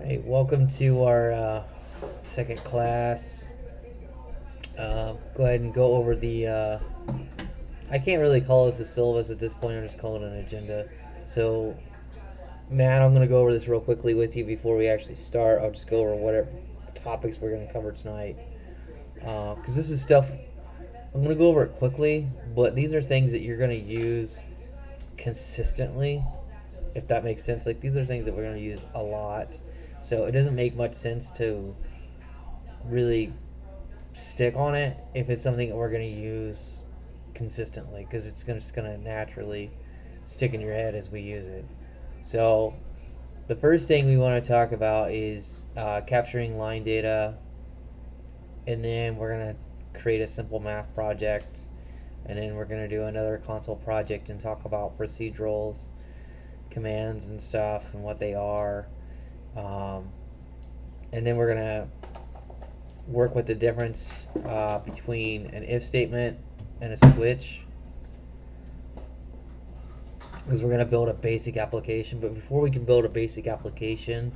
Alright, welcome to our second class. Go ahead and go over the, I can't really call this a syllabus at this point, I'm just calling it an agenda. So, Matt, I'm going to go over this real quickly with you before we actually start. I'll just go over whatever topics we're going to cover tonight. Because this is stuff, I'm going to go over it quickly, but these are things that you're going to use consistently, if that makes sense. Like, these are things that we're going to use a lot. So it doesn't make much sense to really stick on it if it's something that we're going to use consistently, because it's just going to naturally stick in your head as we use it. So the first thing we want to talk about is capturing line data, and then we're going to create a simple math project, and then we're going to do another console project and talk about procedurals, commands and stuff and what they are. And then we're going to work with the difference between an if statement and a switch, because we're going to build a basic application. But before we can build a basic application,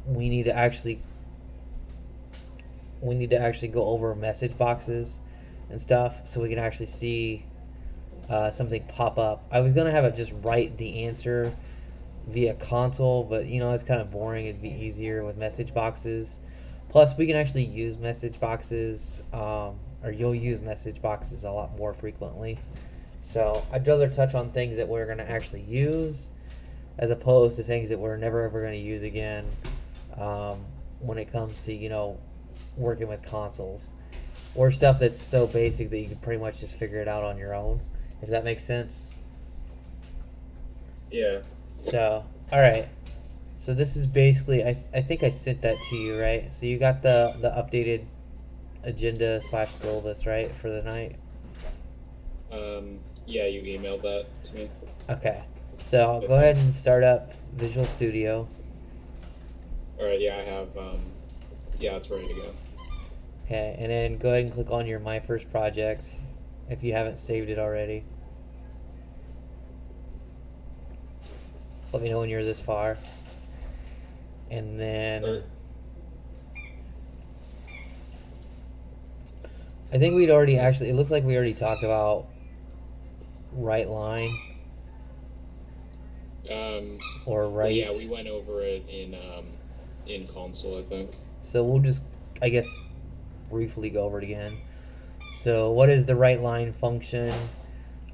we need to actually go over message boxes and stuff so we can actually see something pop up. I was going to have it just write the answer via console, but it's kind of boring. It'd be easier with message boxes. Plus, we can actually use message boxes, or you'll use message boxes a lot more frequently. So I'd rather touch on things that we're going to actually use as opposed to things that we're never ever going to use again when it comes to working with consoles, or stuff that's so basic that you can pretty much just figure it out on your own, if that makes sense. Yeah. So, alright. So this is basically, I think I sent that to you, right? So you got the updated agenda / syllabus, right, for the night? Yeah, you emailed that to me. Okay. So go ahead and start up Visual Studio. Alright, yeah, I have, yeah, it's ready to go. Okay, and then go ahead and click on your My First Project if you haven't saved it already. So let me know when you're this far. And then I think we'd already it looks like we already talked about right line. Or right. Well, yeah, we went over it in console, I think. So we'll just, I guess, briefly go over it again. So what is the right line function?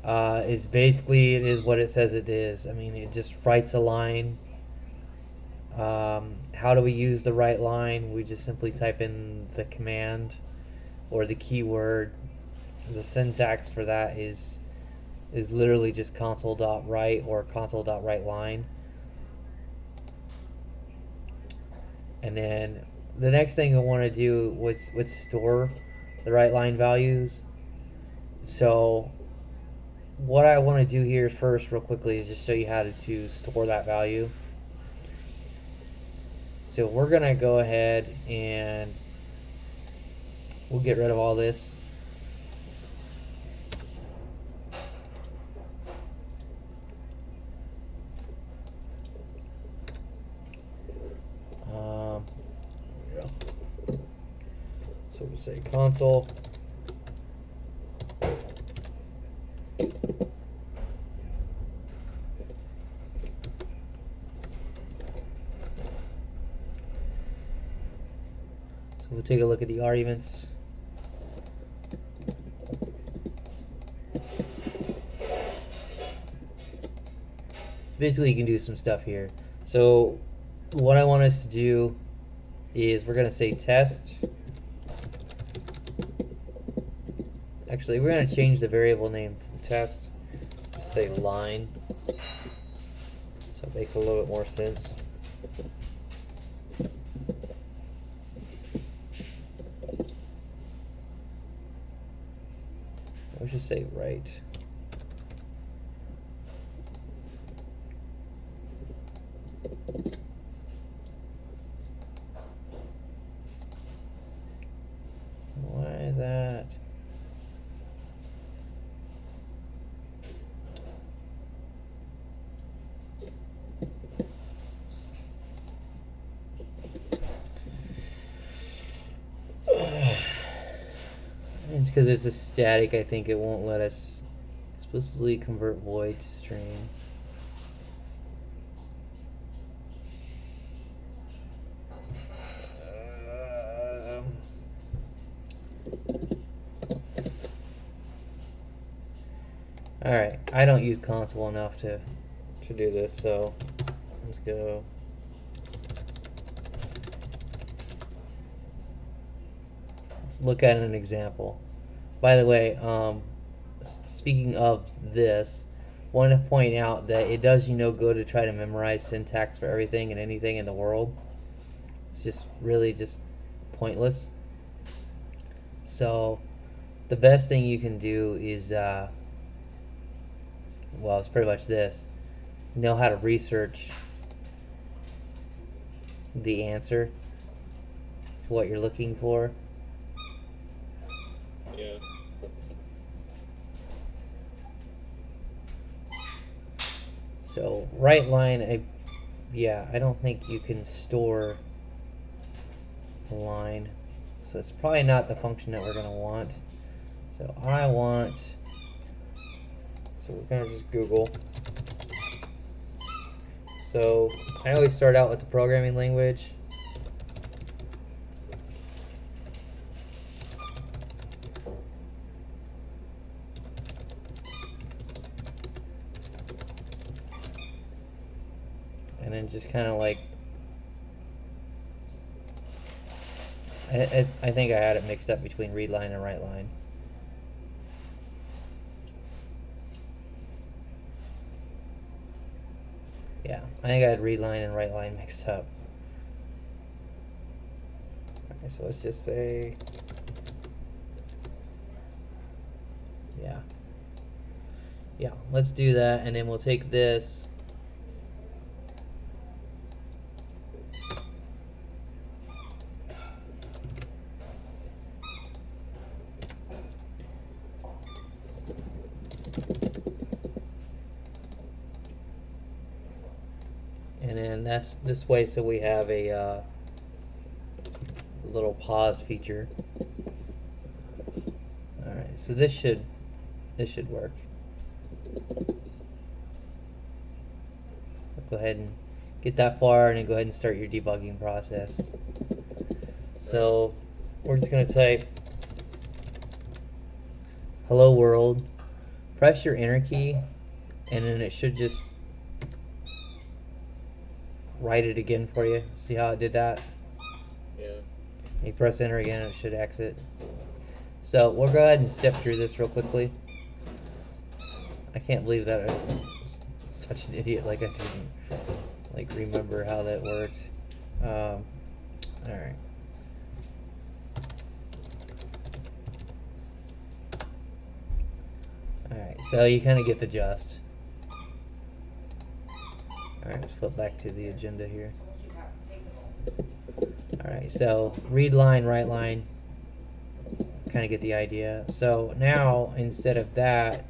Is basically, it is what it says it is. I mean, it just writes a line. How do we use the right line? We just simply type in the command or the keyword. The syntax for that is literally just console.write or console.writeLine. And then the next thing I want to do was store the right line values. So what I want to do here first real quickly is just show you how to store that value. So we're going to go ahead and we'll get rid of all this. There we go. So we'll say console. So we'll take a look at the arguments. So basically you can do some stuff here. So what I want us to do is we're going to say test. Actually, we're going to change the variable name from test to say line. So it makes a little bit more sense. Let's just say right. Why is that? It's because it's a static, I think it won't let us explicitly convert void to string. Alright, I don't use console enough to do this, so let's go. Let's look at an example. By the way, speaking of this, I want to point out that it does you no good to try to memorize syntax for everything and anything in the world. It's just really just pointless. So the best thing you can do is well, it's pretty much this. Know how to research the answer to what you're looking for. Yeah. So right line, I don't think you can store a line. So it's probably not the function that we're going to want. So so we're going to just Google. So I always start out with the programming language. And then just kind of like, I think I had it mixed up between read line and write line. Yeah, I think I had read line and write line mixed up. Okay, so let's just say, yeah, let's do that, and then we'll take this. And then that's this way, so we have a little pause feature. All right, so this should work. Go ahead and get that far, and then go ahead and start your debugging process. So we're just going to type hello world, press your enter key, and then it should just write it again for you. See how it did that? Yeah. You press enter again, and it should exit. So we'll go ahead and step through this real quickly. I can't believe that I'm such an idiot, like I didn't remember how that worked. All right. All right, so you kind of get the gist. All right, let's flip back to the agenda here. All right, so read line, write line, kind of get the idea. So now instead of that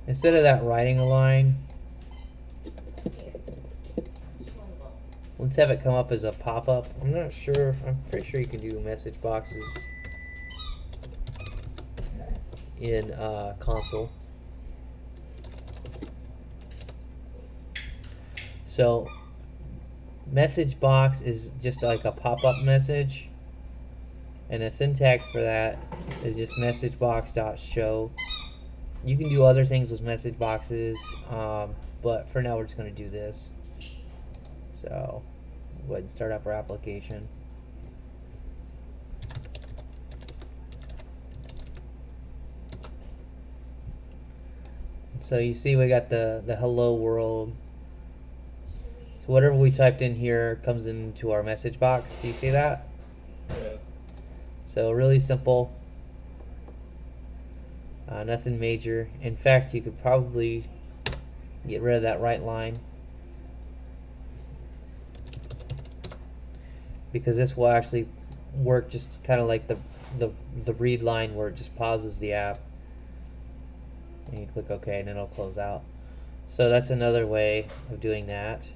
writing a line, let's have it come up as a pop-up. I'm not sure. I'm pretty sure you can do message boxes in console. So message box is just like a pop-up message, and the syntax for that is just message box.show. You can do other things with message boxes, but for now we're just going to do this. So go ahead and start up our application. So you see we got the hello world. So whatever we typed in here comes into our message box. Do you see that? Yeah. So really simple. Nothing major. In fact, you could probably get rid of that right line, because this will actually work just kind of like the read line, where it just pauses the app and you click OK and then it'll close out. So that's another way of doing that.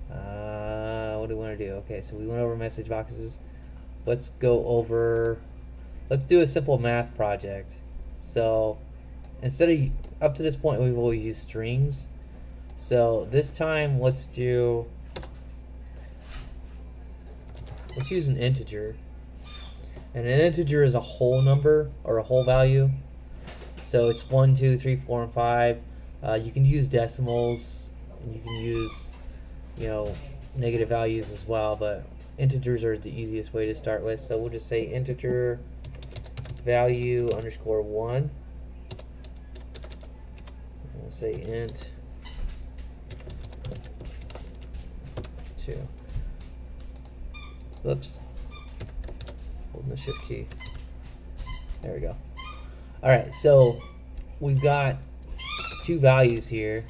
What do we want to do? Okay, so we went over message boxes. Let's do a simple math project. So instead of, up to this point, we've always used strings. So this time, let's use an integer. And an integer is a whole number or a whole value. So it's 1, 2, 3, 4, and 5. You can use decimals, and you can use, negative values as well, but integers are the easiest way to start with. So we'll just say integer value underscore 1. We'll say int 2. Whoops. Holding the shift key. There we go. Alright, so we've got two values here.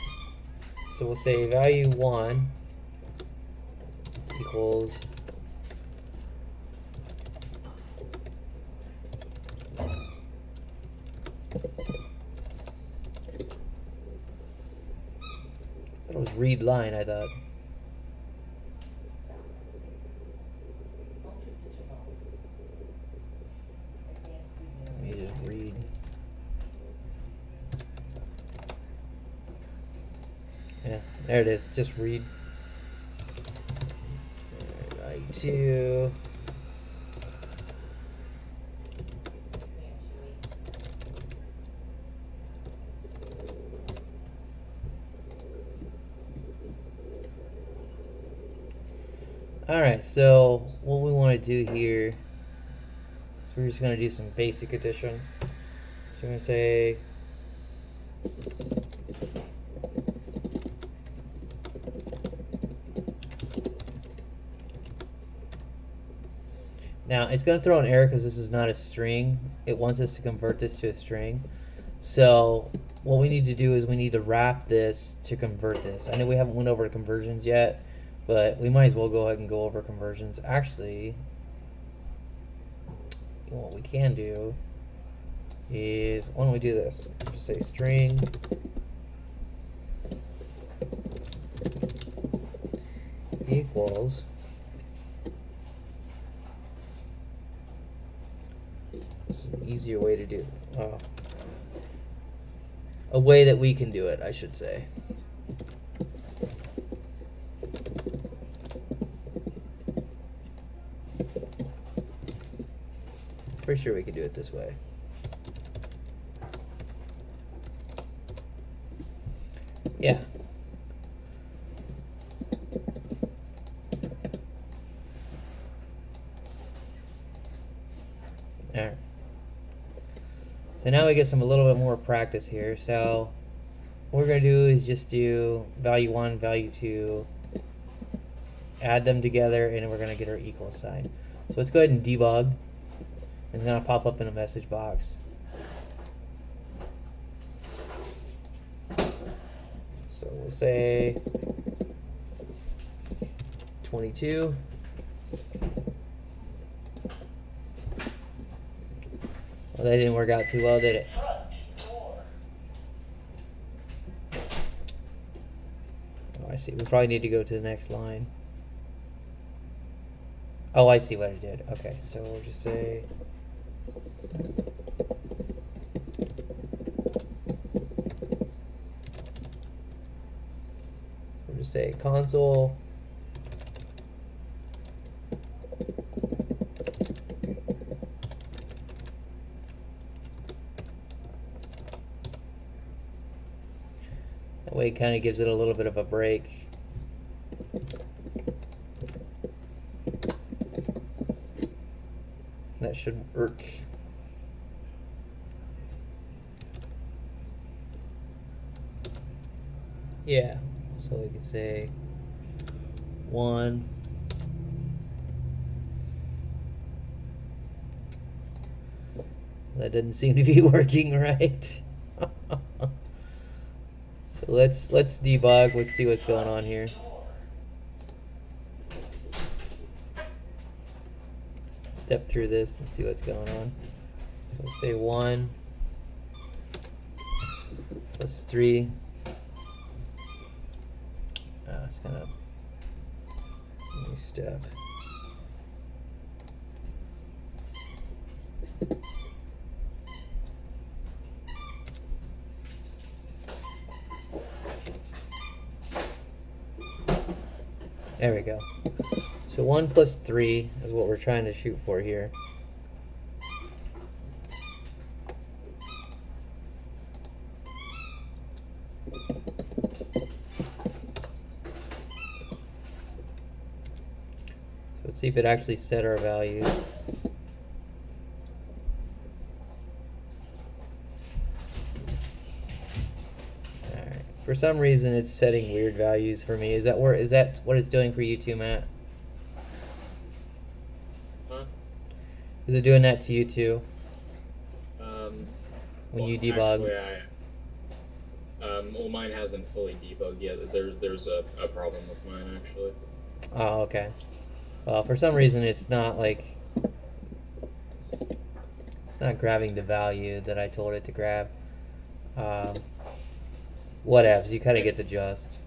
So we'll say value 1 equals that was read line, I thought. Let me just read. Yeah, there it is. Just read. Value 2. Alright, so what we want to do here is we're just going to do some basic addition. So we're going to say now it's going to throw an error because this is not a string. It wants us to convert this to a string. So what we need to do is we need to wrap this to convert this. I know we haven't went over conversions yet, but we might as well go ahead and go over conversions. Actually, what we can do is, why don't we do this? Just say string equals this is an easier way to do a way that we can do it, I should say. Pretty sure we can do it this way. Yeah. Alright. So now we get a little bit more practice here. So what we're going to do is just do value 1, value 2, add them together, and we're going to get our equal sign. So let's go ahead and debug. It's going to pop up in a message box. So we'll say 22. Well, that didn't work out too well, did it? Oh, I see. We probably need to go to the next line. Oh, I see what I did. Okay, so we'll just say console that way it kind of gives it a little bit of a break. That should work. Yeah, so we can say 1. That doesn't seem to be working right. So let's debug. Let's see what's going on here. Step through this and see what's going on. So let's say 1 plus 3. It's kind of new step. There we go. So 1 plus 3 is what we're trying to shoot for here. So let's see if it actually set our values. Alright. For some reason it's setting weird values for me. Is that what it's doing for you too, Matt? Huh? Is it doing that to you too? When Well, you debug? Actually, well, mine hasn't fully debugged yet. There's a problem with mine, actually. Oh, okay. Well, for some reason it's not like not grabbing the value that I told it to grab. Whatevs, you kind of get the gist.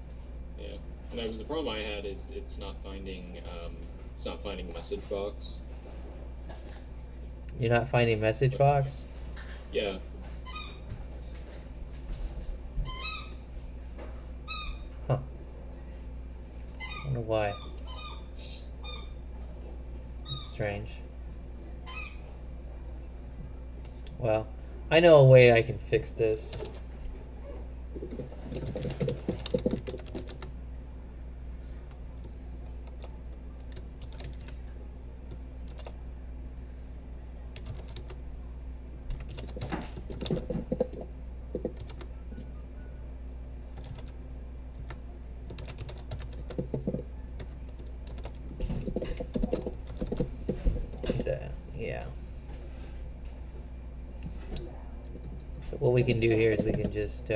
Yeah. No, because the problem I had is it's not finding message box. You're not finding message box? Yeah. Huh. I wonder why. It's strange. Well, I know a way I can fix this. Yeah. So what we can do here is we can just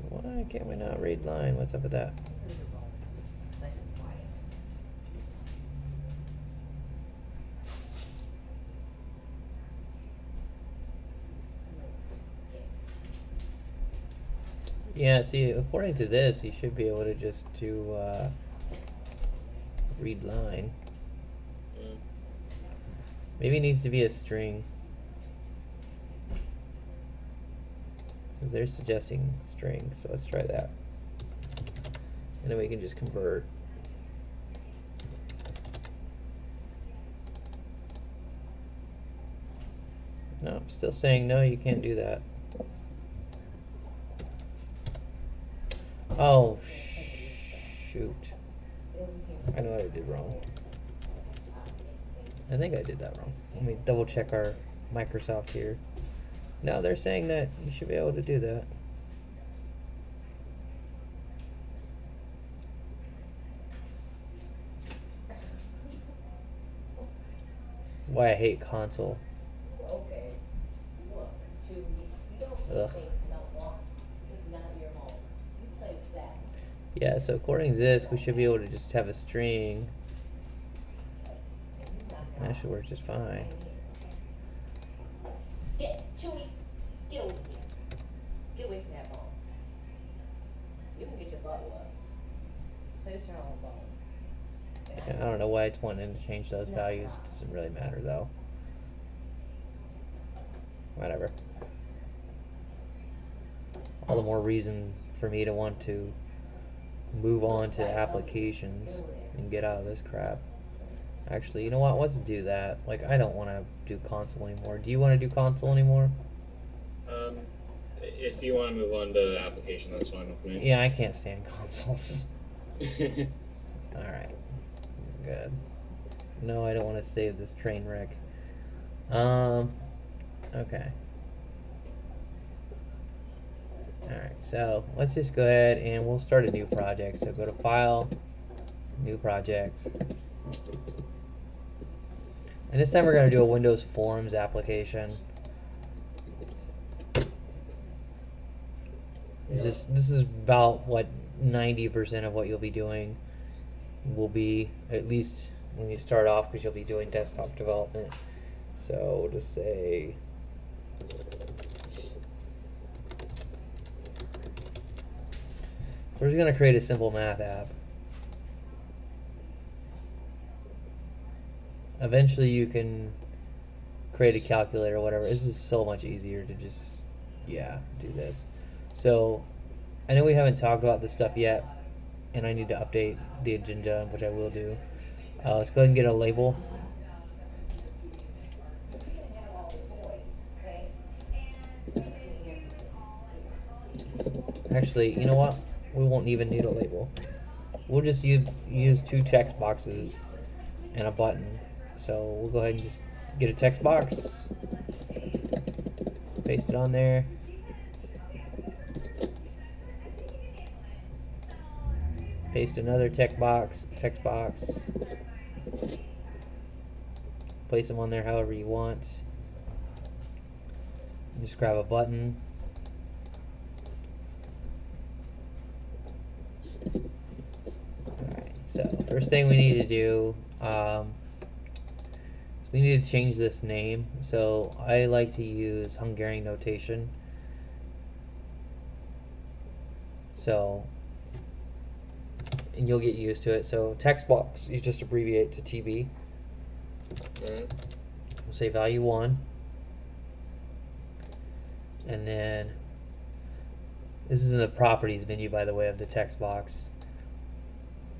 why can't we not read line? What's up with that? Yeah, see, according to this, you should be able to just do read line. Mm. Maybe it needs to be a string. Because they're suggesting string, so let's try that. And then we can just convert. No, I'm still saying no, you can't do that. Oh, shoot. I know what I did wrong. I think I did that wrong. Let me double check our Microsoft here. No, they're saying that you should be able to do that. Why I hate console. Ugh. Yeah, so according to this, we should be able to just have a string. And that should work just fine. Get Chewy, get over here. Get away from that ball. You can get your butt up. Play with your own ball. Yeah, I don't know why it's wanting to change those values. Doesn't really matter though. Whatever. All the more reason for me to want to move on to applications and get out of this crap. Actually, you know what? Let's do that. Like, I don't want to do console anymore. Do you want to do console anymore? If you want to move on to application, that's fine with me. Yeah, I can't stand consoles. Alright. Good. No, I don't want to save this train wreck. Okay. Alright, so let's just go ahead and we'll start a new project. So go to File, New Project. And this time we're going to do a Windows Forms application. This is about what 90% of what you'll be doing will be, at least when you start off, because you'll be doing desktop development. So we'll just say we're just going to create a simple math app. eventually you can create a calculator or whatever. This is so much easier to just, yeah, do this. So I know we haven't talked about this stuff yet, and I need to update the agenda, which I will do. Let's go ahead and get a label. Actually, you know what? We won't even need a label. We'll just use two text boxes and a button. So we'll go ahead and just get a text box, paste it on there. Paste another text box, place them on there however you want. Just grab a button. Alright, so first thing we need to do, we need to change this name. So I like to use Hungarian notation. So, and you'll get used to it. So text box, you just abbreviate to TB. We'll say value 1. And then, this is in the properties menu, by the way, of the text box.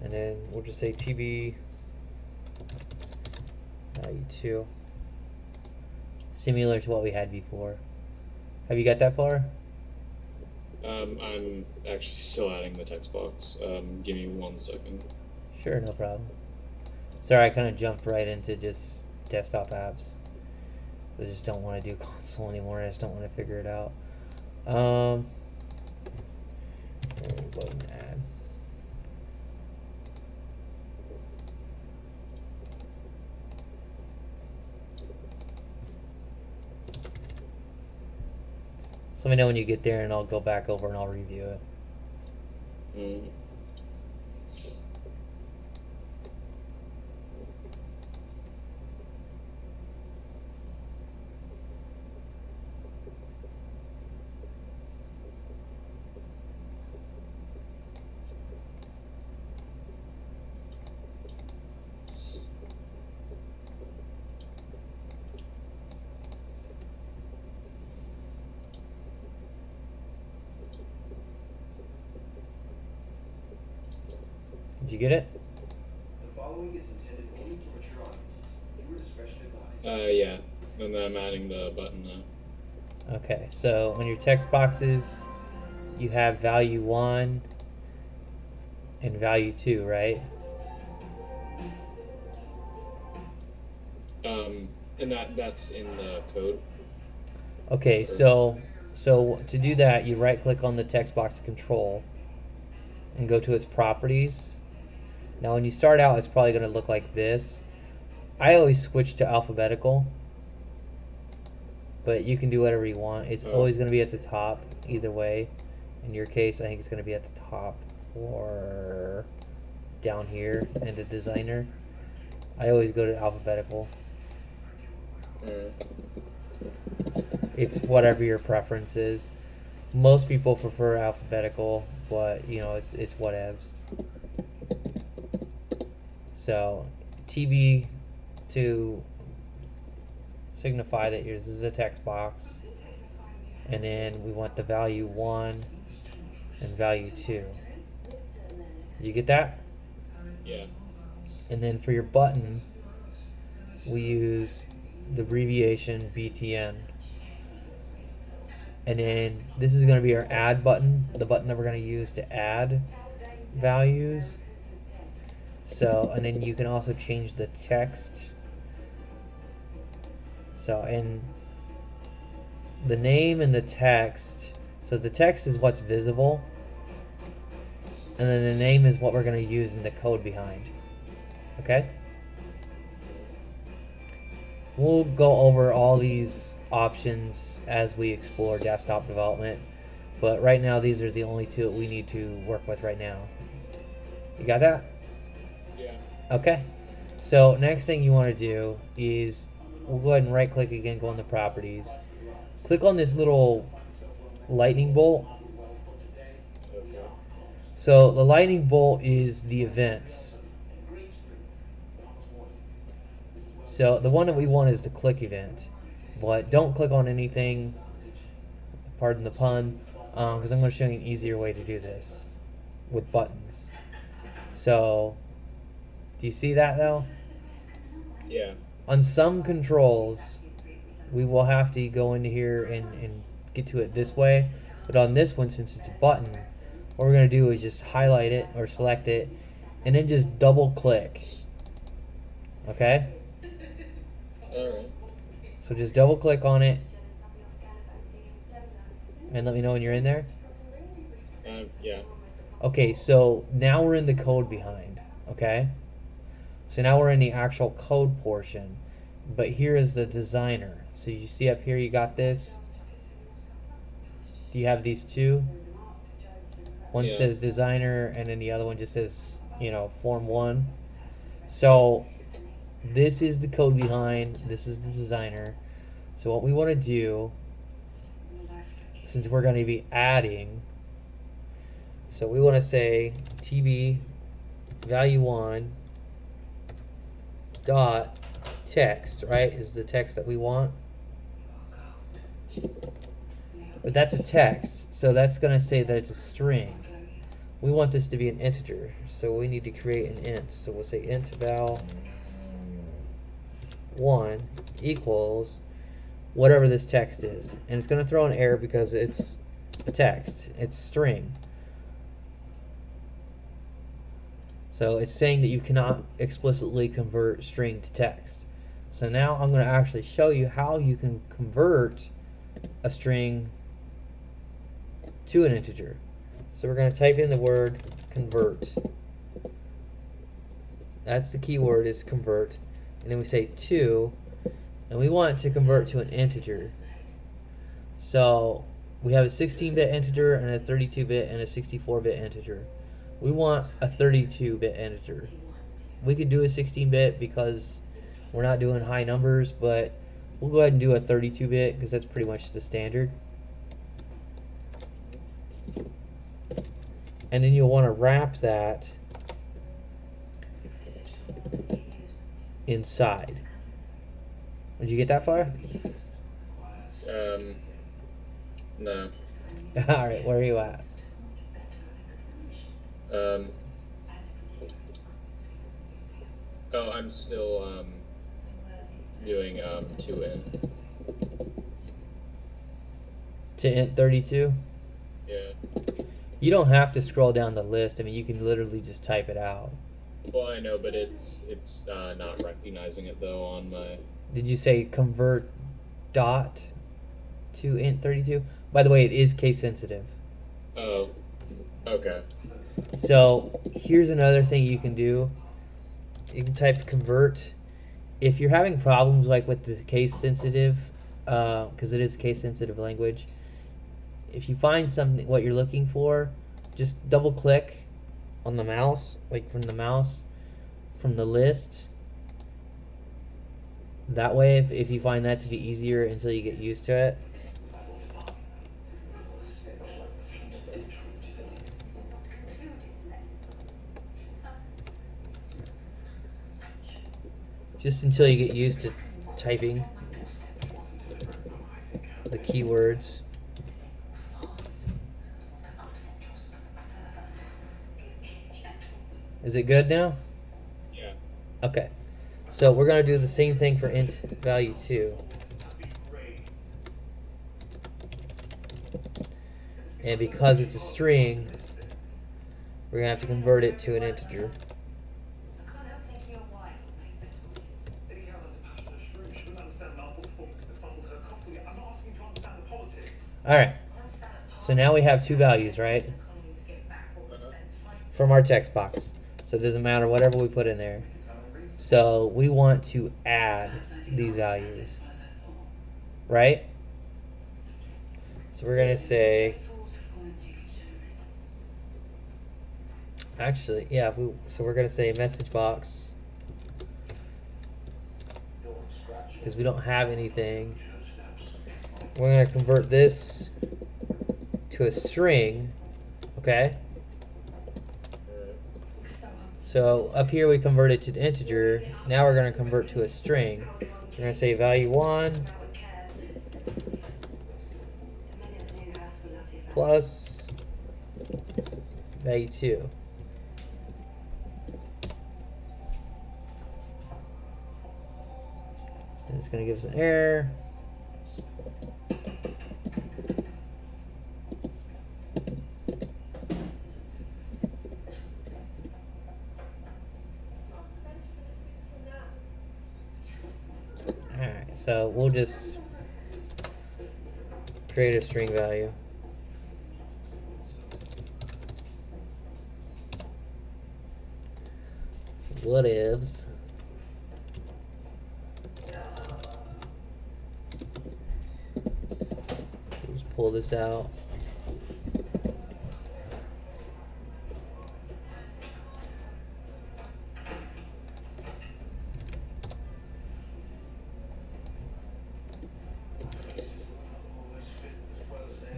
And then we'll just say TB value 2. Similar to what we had before. Have you got that far? I'm actually still adding the text box. Give me 1 second. Sure, no problem. Sorry, I kind of jumped right into just desktop apps. I just don't want to do console anymore. I just don't want to figure it out. Go ahead and add. So let me know when you get there, and I'll go back over and I'll review it. Did you get it? The following is intended only for mature audiences. Viewer discretion advised. Yeah. And then I'm adding the button now. Okay, so on your text boxes, you have value 1 and value 2, right? And that's in the code. Okay, so to do that, you right click on the text box control and go to its properties. Now when you start out, it's probably going to look like this. I always switch to alphabetical, but you can do whatever you want. It's always going to be at the top either way. In your case, I think it's going to be at the top or down here in the designer. I always go to alphabetical. It's whatever your preference is. Most people prefer alphabetical, but you know, it's whatevs. So TB to signify that this is a text box, and then we want the value 1 and value 2. You get that? Yeah. And then for your button, we use the abbreviation BTN. And then this is going to be our add button, the button that we're going to use to add values. So, and then you can also change the text. So, and the name and the text. So the text is what's visible, and then the name is what we're going to use in the code behind. Okay? We'll go over all these options as we explore desktop development, but right now these are the only two that we need to work with right now. You got that? Yeah. Okay. So next thing you want to do is we'll go ahead and right click again, go on the properties. Click on this little lightning bolt. Okay. So the lightning bolt is the events. So the one that we want is the click event, but don't click on anything, pardon the pun, because I'm going to show you an easier way to do this with buttons. So, do you see that though? Yeah. On some controls, we will have to go into here and get to it this way. But on this one, since it's a button, what we're going to do is just highlight it or select it and then just double click. Okay? Alright. So just double click on it and let me know when you're in there. Yeah. Okay, so now we're in the code behind. Okay? So now we're in the actual code portion. But here is the designer. So you see up here you got this. Do you have these two? One Yeah. says designer and then the other one just says, form 1. So this is the code behind, this is the designer. So what we want to do, since we're going to be adding, so we want to say tb value1 dot text, right, is the text that we want. But that's a text, so that's going to say that it's a string. We want this to be an integer, so we need to create an int. So we'll say int val1 equals whatever this text is. And it's going to throw an error because it's a text. It's string. So it's saying that you cannot explicitly convert string to text. So now I'm going to actually show you how you can convert a string to an integer. So we're going to type in the word convert. That's the key word, is convert. And then we say to, and we want it to convert to an integer. So we have a 16-bit integer and a 32-bit and a 64-bit integer. We want a 32-bit integer. We could do a 16-bit because we're not doing high numbers, but we'll go ahead and do a 32-bit because that's pretty much the standard. And then you'll want to wrap that inside. Did you get that far? No. Alright, where are you at? Oh, I'm still, doing, to int. To int 32? Yeah. You don't have to scroll down the list. I mean, you can literally just type it out. Well, I know, but it's not recognizing it, though, on my... Did you say convert dot to int 32? By the way, it is case sensitive. Oh, okay. So here's another thing you can do. You can type convert. If you're having problems like with the case sensitive, because it is a case sensitive language, if you find something what you're looking for, just double click on the mouse, like from the list. That way, if you find that to be easier until you get used to it. Just until you get used to typing the keywords. Is it good now? Yeah. Okay. So we're going to do the same thing for int value 2. And because it's a string, we're going to have to convert it to an integer. Alright. So now we have two values, right? From our text box. So it doesn't matter whatever we put in there. So we want to add these values, right? So we're going to say, actually, yeah, so we're going to say message box, because we don't have anything. We're going to convert this to a string, okay? So up here we converted to the integer. Now we're going to convert to a string. We're going to say value 1 plus value 2. And it's going to give us an error. Alright, so we'll just create a string value. Whatevs. Just pull this out.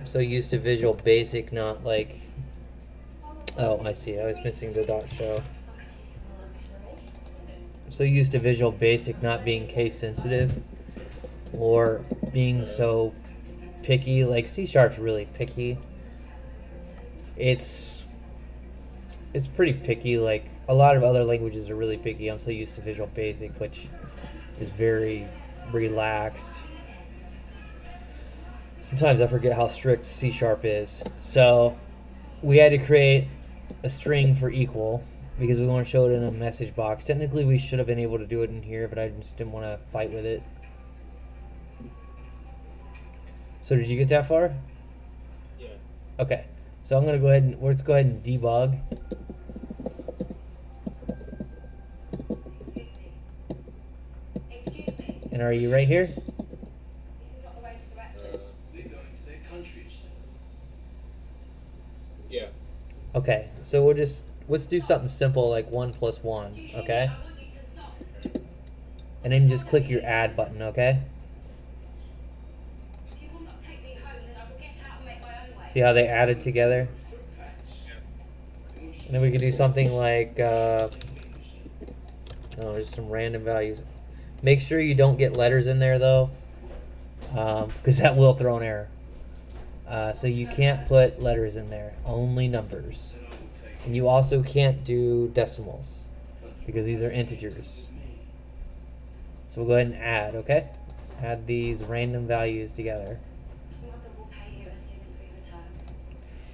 So used to Visual Basic, not like, oh, I see, I was missing the dot show. So used to Visual Basic not being case sensitive or being so picky. Like C#'s really picky. It's pretty picky. Like a lot of other languages are really picky. I'm so used to Visual Basic, which is very relaxed. Sometimes I forget how strict C# is. So we had to create a string for equal because we want to show it in a message box. Technically we should have been able to do it in here, but I just didn't want to fight with it. So did you get that far? Yeah. Okay. So I'm gonna go ahead and let's go ahead and debug. Excuse me. And are you right here? This is not the way to direct us. They're going to their countries. Yeah. Okay. So let's do something simple like 1 plus 1. Okay. And then just click your add button. Okay. If you will not take me home, then I will get out and make my own way. See how they added together? And then we could do something like, oh, just some random values. Make sure you don't get letters in there though, because that will throw an error. So you can't put letters in there, only numbers. And you also can't do decimals, because these are integers. So we'll go ahead and add, okay? Add these random values together. Mother will pay you as soon as we return.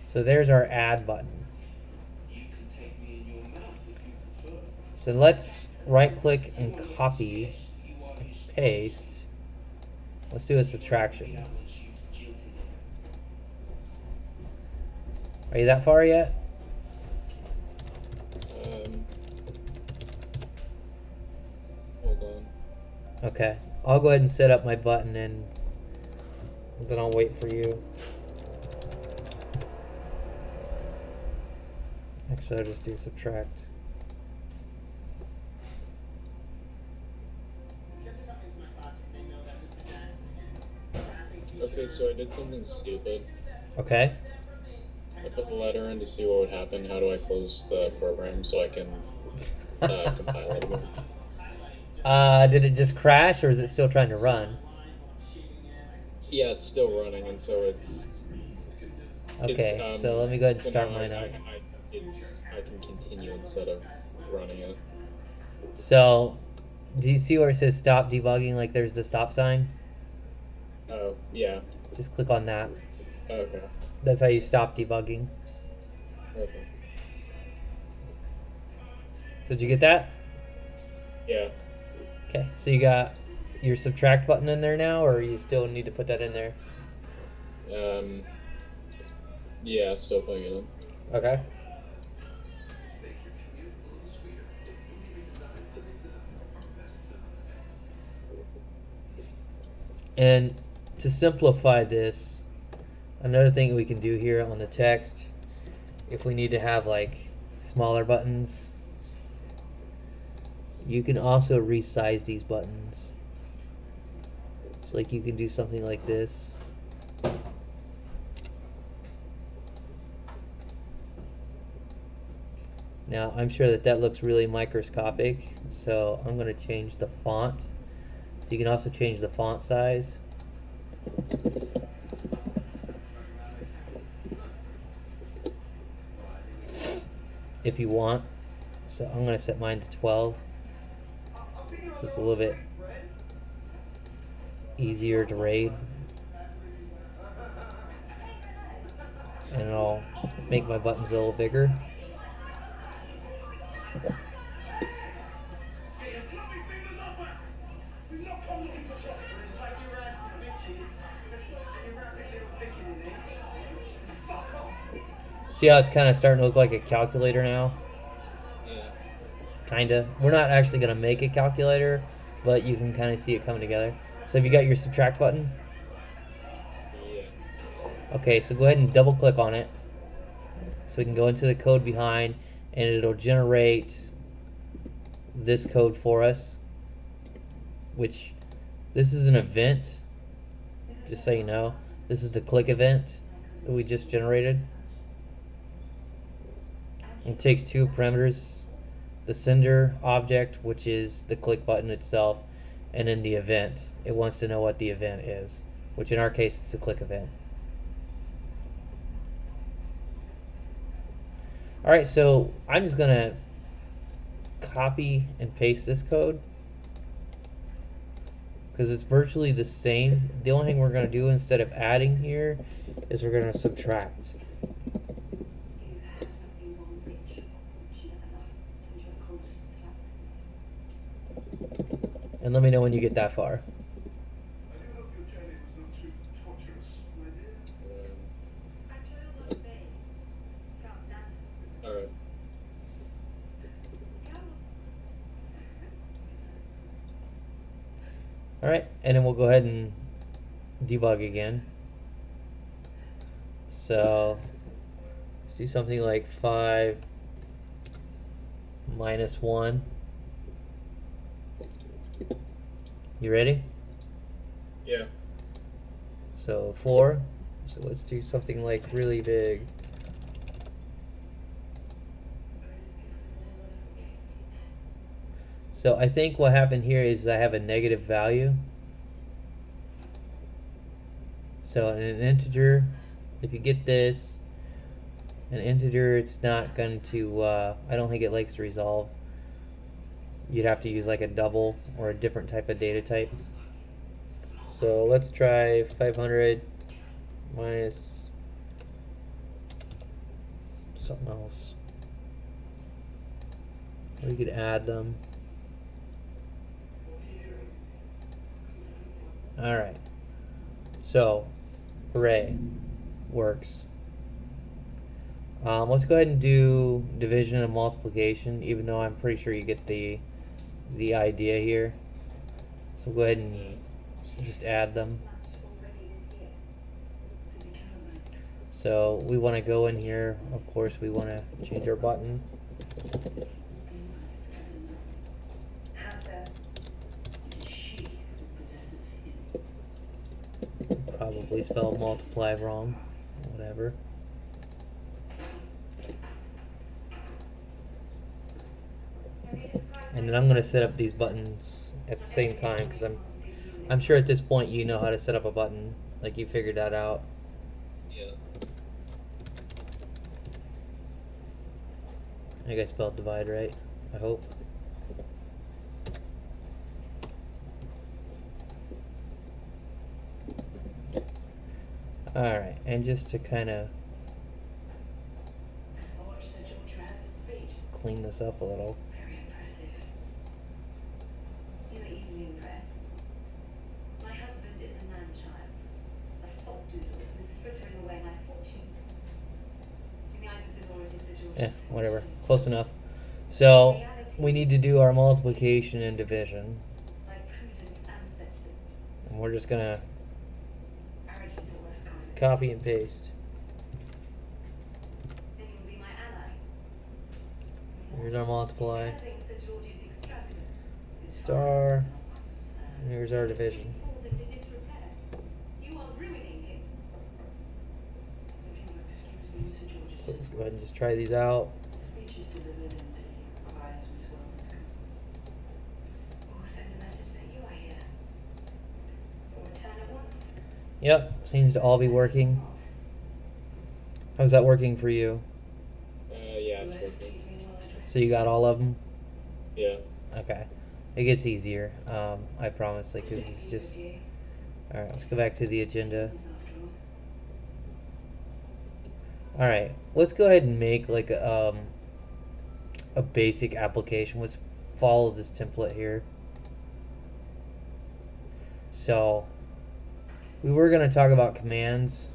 So there's our add button. You can take me in your mouth if you prefer. So let's right click and copy, paste. Let's do a subtraction. Are you that far yet? Hold on. Okay. I'll go ahead and set up my button and then I'll wait for you. Actually, I'll just do subtract. Okay, so I did something stupid. Okay. I put the letter in to see what would happen. How do I close the program so I can compile it again? Did it just crash or is it still trying to run? Yeah, it's still running, and so it's... Okay, so let me go ahead and so start now mine up. I can continue instead of running it. So, do you see where it says stop debugging, like there's the stop sign? Oh, yeah. Just click on that. Okay. That's how you stop debugging. Okay. So did you get that? Yeah. Okay, so you got your subtract button in there now, or you still need to put that in there? Yeah, still putting it in. Okay. Make your commute a little sweeter. Newly redesigned Lilies are bestseller. And to simplify this, another thing we can do here on the text, if we need to have like smaller buttons, you can also resize these buttons. So like you can do something like this. Now, I'm sure that that looks really microscopic, so I'm going to change the font. So you can also change the font size. If you want. So I'm going to set mine to 12. So it's a little bit easier to read. And I'll make my buttons a little bigger. See how it's kind of starting to look like a calculator now? Yeah. Kinda. We're not actually going to make a calculator, but you can kind of see it coming together. So have you got your subtract button? Yeah. Okay, so go ahead and double click on it. So we can go into the code behind, and it'll generate this code for us. Which, this is an event, just so you know. This is the click event that we just generated. It takes two parameters, the sender object, which is the click button itself, and then the event. It wants to know what the event is, which in our case it's the click event. Alright, so I'm just gonna copy and paste this code because it's virtually the same. The only thing we're gonna do instead of adding here is we're gonna subtract. And let me know when you get that far. I do hope your journey was not too torturous, my dear. Alright. Alright, and then we'll go ahead and debug again. So let's do something like 5 minus 1. You ready? Yeah. So 4. So let's do something like really big. So I think what happened here is I have a negative value. So in an integer, if you get this, an integer, it's not going to, I don't think it likes to resolve. You'd have to use like a double or a different type of data type. So let's try 500 minus something else. Or you could add them. Alright. So, hooray. Works. Let's go ahead and do division and multiplication, even though I'm pretty sure you get the idea here. So go ahead and just add them. So we want to go in here, of course we want to change our button. Probably spelled multiply wrong, whatever. And then I'm going to set up these buttons at the same time because I'm sure at this point you know how to set up a button, like you figured that out. Yeah. I think I spelled divide right, I hope. Alright, and just to kind of clean this up a little. Very impressive. You were easily impressed. My husband is a man-child, a folk doodle who's frittering away my fortune. In the eyes of the law, it is the George's Whatever, close enough. So we need to do our multiplication and division. my prudent ancestors. And we're just gonna Marriage is the worst kind of copy and paste. then you will be my ally. Here's our multiply. Curbing Sir George's extravagance. His Star. finance And here's our division. falls into disrepair. You are ruining him. If you will excuse me, Sir George's So let's go ahead and just try these out. speech is delivered in Yep, seems to all be working. How's that working for you? Yeah, it's working. So you got all of them? Yeah. Okay. It gets easier, I promise, like, 'cause it's just... Alright, let's go back to the agenda. Alright, let's go ahead and make, like, a basic application. Let's follow this template here. So, we were going to talk about commands.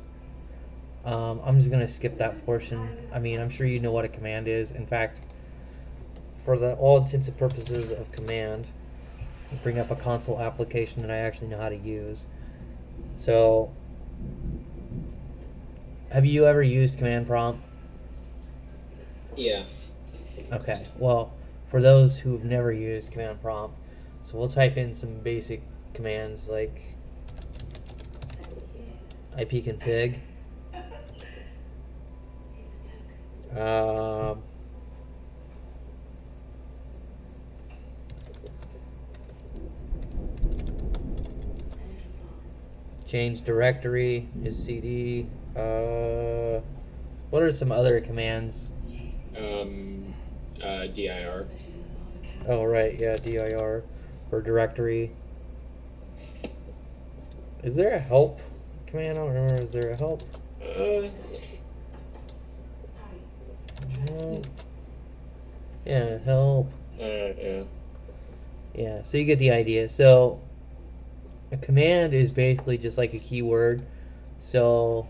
I'm just going to skip that portion. I mean, I'm sure you know what a command is. In fact, for the all intents and purposes of command, bring up a console application that I actually know how to use. So, have you ever used command prompt? Yeah. Okay, well, for those who've never used command prompt, so we'll type in some basic commands like ipconfig, change directory is cd. What are some other commands? dir. Oh, right, yeah, dir for directory. Is there a help command? I don't remember. Is there a help? Yeah, help. Yeah. Yeah, so you get the idea. So a command is basically just like a keyword. So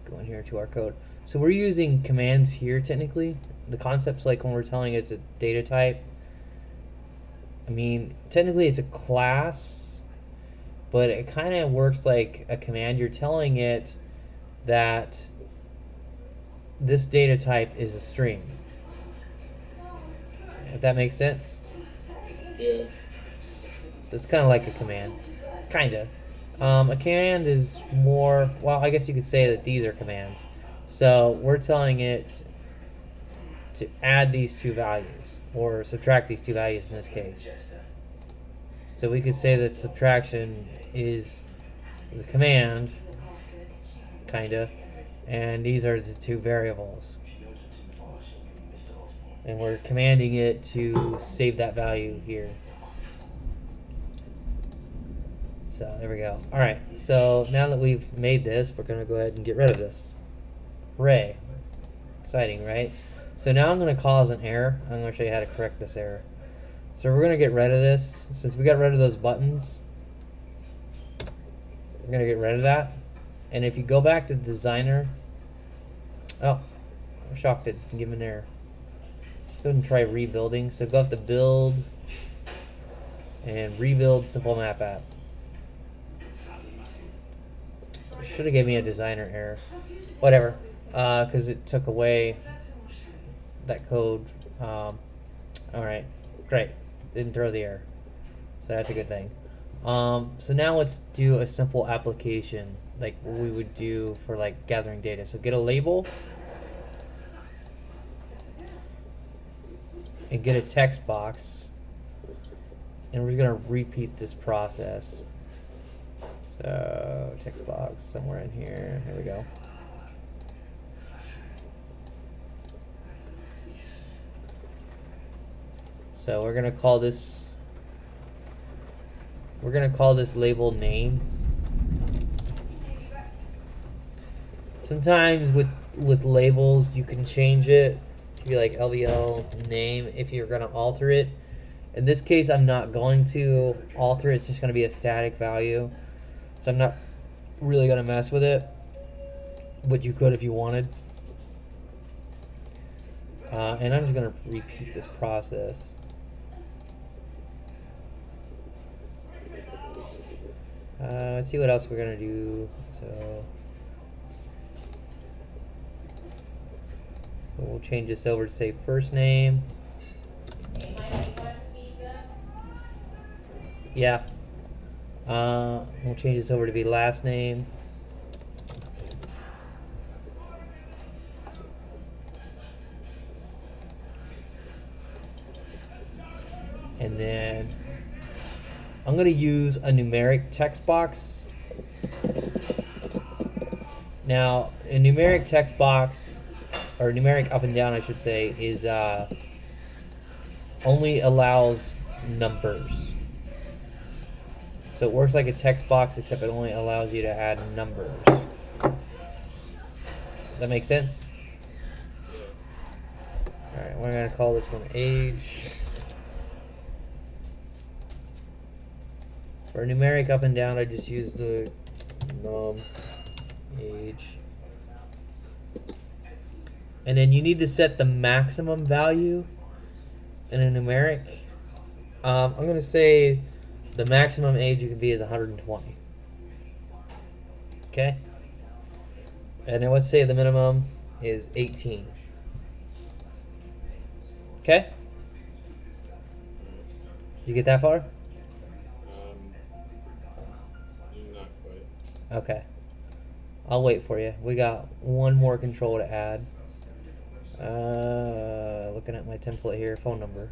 going here to our code. So we're using commands here technically. The concept's like when we're telling it's a data type. I mean, technically it's a class, but it kind of works like a command. You're telling it that this data type is a string. If that makes sense. Yeah. So it's kind of like a command. Kind of. A command is more, well, I guess you could say that these are commands. So we're telling it to add these two values, or subtract these two values in this case. So we could say that subtraction is the command, kinda, and these are the two variables. And we're commanding it to save that value here. So there we go. Alright, so now that we've made this, we're going to go ahead and get rid of this. Hooray. Exciting, right? So now I'm going to cause an error. I'm going to show you how to correct this error. So we're going to get rid of this. Since we got rid of those buttons, we're going to get rid of that. And if you go back to designer, oh, I'm shocked it didn't give an error. Let's go ahead and try rebuilding. So go up to build and rebuild simple map app. It should have gave me a designer error. Whatever, because it took away that code. Alright, great. Didn't throw the error. So that's a good thing. So now let's do a simple application like we would do for like gathering data. So get a label and get a text box, and we're gonna repeat this process. So text box somewhere in here. Here we go. So we're gonna call this label name. Sometimes with labels you can change it to be like LVL name if you're gonna alter it. In this case I'm not going to alter it, it's just gonna be a static value. So I'm not really gonna mess with it, but you could if you wanted. And I'm just gonna repeat this process. Let's see what else we're gonna do. So we'll change this over to say first name. Hey, Mike, you want some pizza? Yeah. We'll change this over to be last name. And then I'm going to use a numeric text box. Now, a numeric text box, or numeric up and down, I should say, is only allows numbers. So it works like a text box, except it only allows you to add numbers. That makes sense? Alright, we're going to call this one age. For numeric up and down, I just use the num age. And then you need to set the maximum value in a numeric. I'm going to say the maximum age you can be is 120. Okay? And then let's say the minimum is 18. Okay? You get that far? Not quite. Okay. I'll wait for you. We got one more control to add. Looking at my template here, phone number.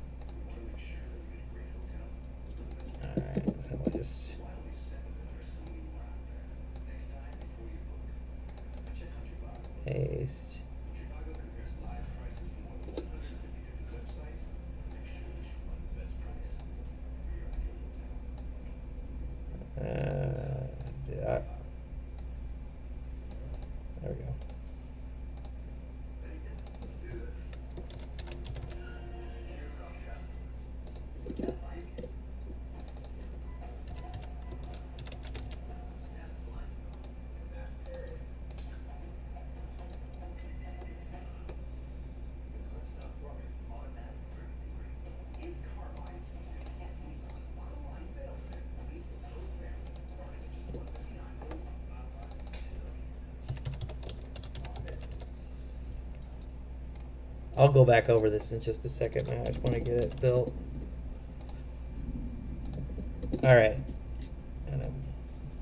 Alright, so we'll just... paste. Yeah. There we go. I'll go back over this in just a second, man. I just want to get it built. Alright. And I'm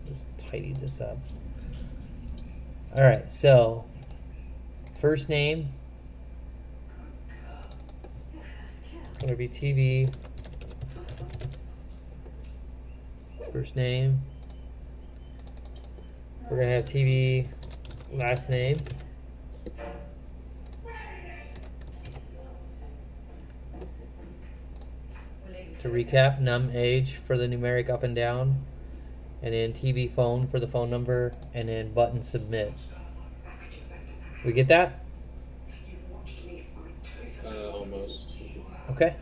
just tidy this up. Alright, so first name going to be TV. First name. We're going to have TV last name. To recap, num age for the numeric up and down, and then TV phone for the phone number, and then button submit. We get that? Almost. Okay.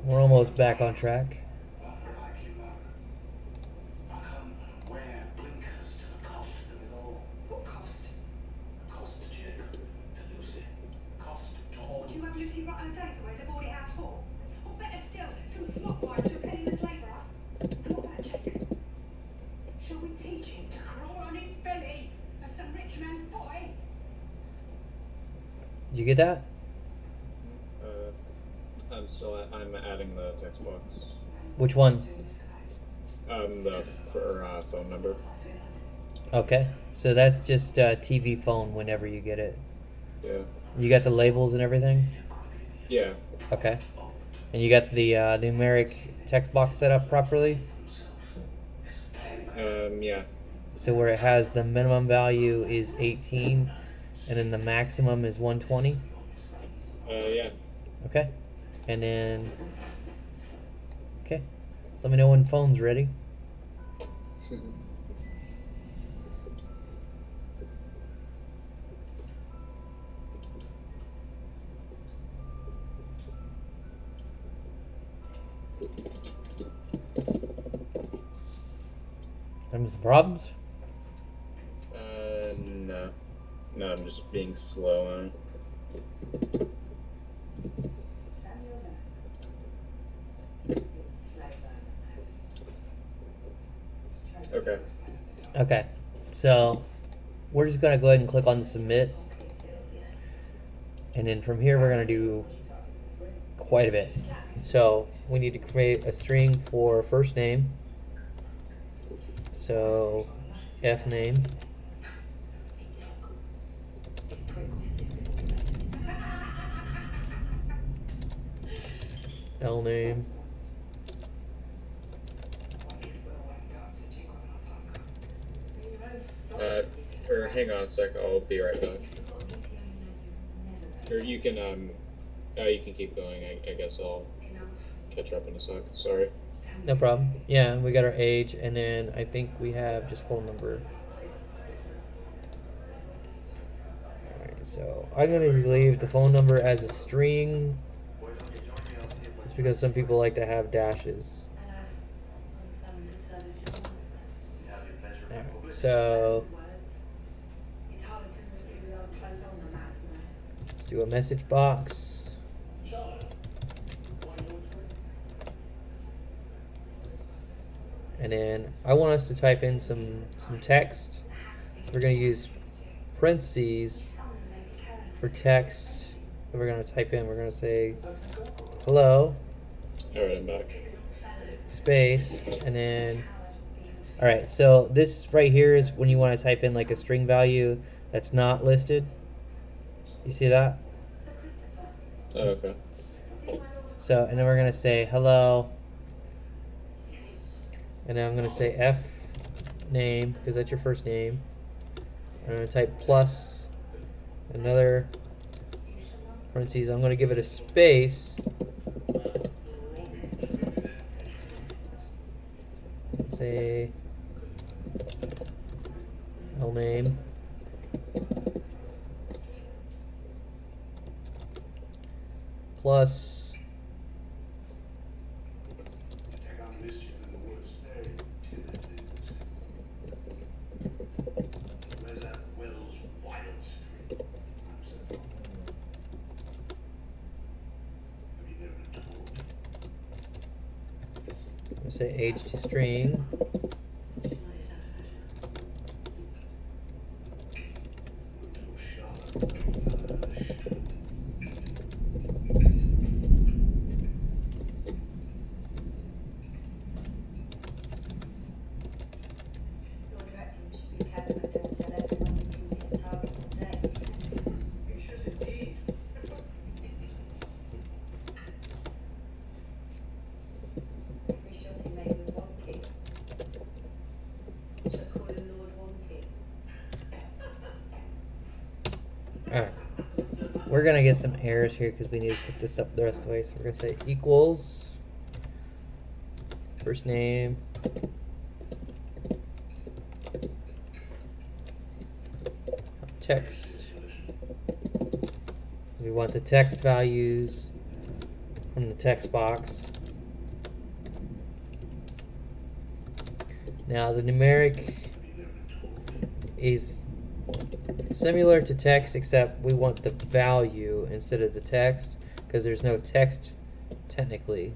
We're almost back on track. Did you get that? I'm adding the text box. Which one? For phone number. Okay, so that's just TV phone whenever you get it. Yeah. You got the labels and everything? Yeah. Okay. And you got the numeric text box set up properly? Yeah. So where it has the minimum value is 18, and then the maximum is 120? Yeah. Okay. And then... okay. So let me know when phone's ready. Having some problems? No. No, I'm just being slow on it. Okay. Okay. So we're just going to go ahead and click on submit. And then from here we're going to do quite a bit. So we need to create a string for first name. So F name. L name. Or hang on a sec, I'll be right back. Or you can keep going. I guess I'll catch up in a sec. Sorry. No problem. Yeah, we got our age, and then I think we have just phone number. Alright, so I'm going to leave the phone number as a string, just because some people like to have dashes. Alright, so let's do a message box. And then I want us to type in some text. So we're going to use parentheses for text that we're going to type in. We're going to say hello. Alright, I'm back. Space, and then alright, so this right here is when you want to type in like a string value that's not listed. You see that? Oh, okay. So, and then we're going to say hello. And then I'm going to say F name, because that's your first name. I'm going to type plus another parentheses. I'm going to give it a space. Say L name. Plus say age to string. Alright, we're gonna get some errors here because we need to set this up the rest of the way. So we're gonna say equals first name text. We want the text values from the text box. Now the numeric is similar to text, except we want the value instead of the text, because there's no text technically.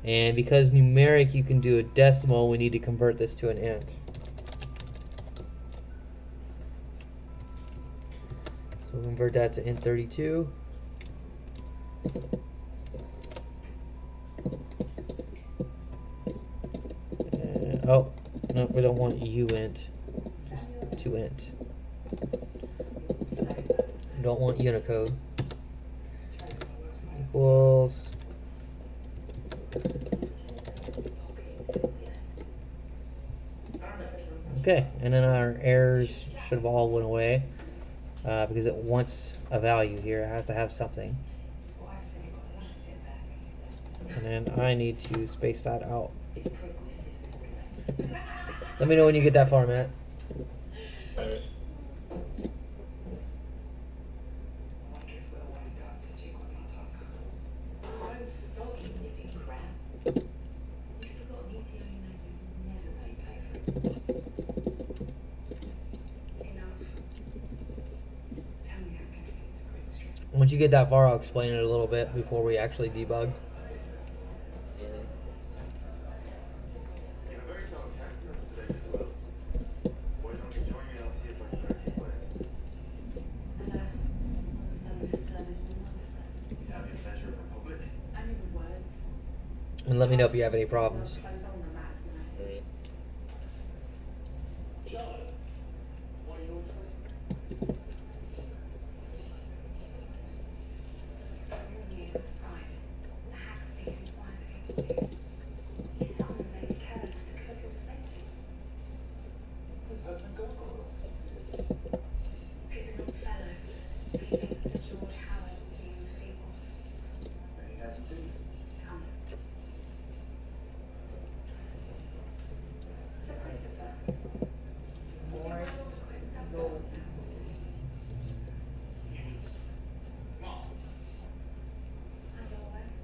And because numeric you can do a decimal, we need to convert this to an int. So we'll convert that to int32. Oh, no, we don't want uint, just to int. We don't want Unicode. Equals. Okay, and then our errors should have all went away because it wants a value here. It has to have something. And then I need to space that out. Let me know when you get that far, Matt. Alright. Once you get that far, I'll explain it a little bit before we actually debug. And let me know if you have any problems. His son made a calendar to cope your spanking. Pippin Longfellow. He thinks Sir George Howard was being feeble. He hasn't been. Come. Sir Christopher. Morris, go. As always.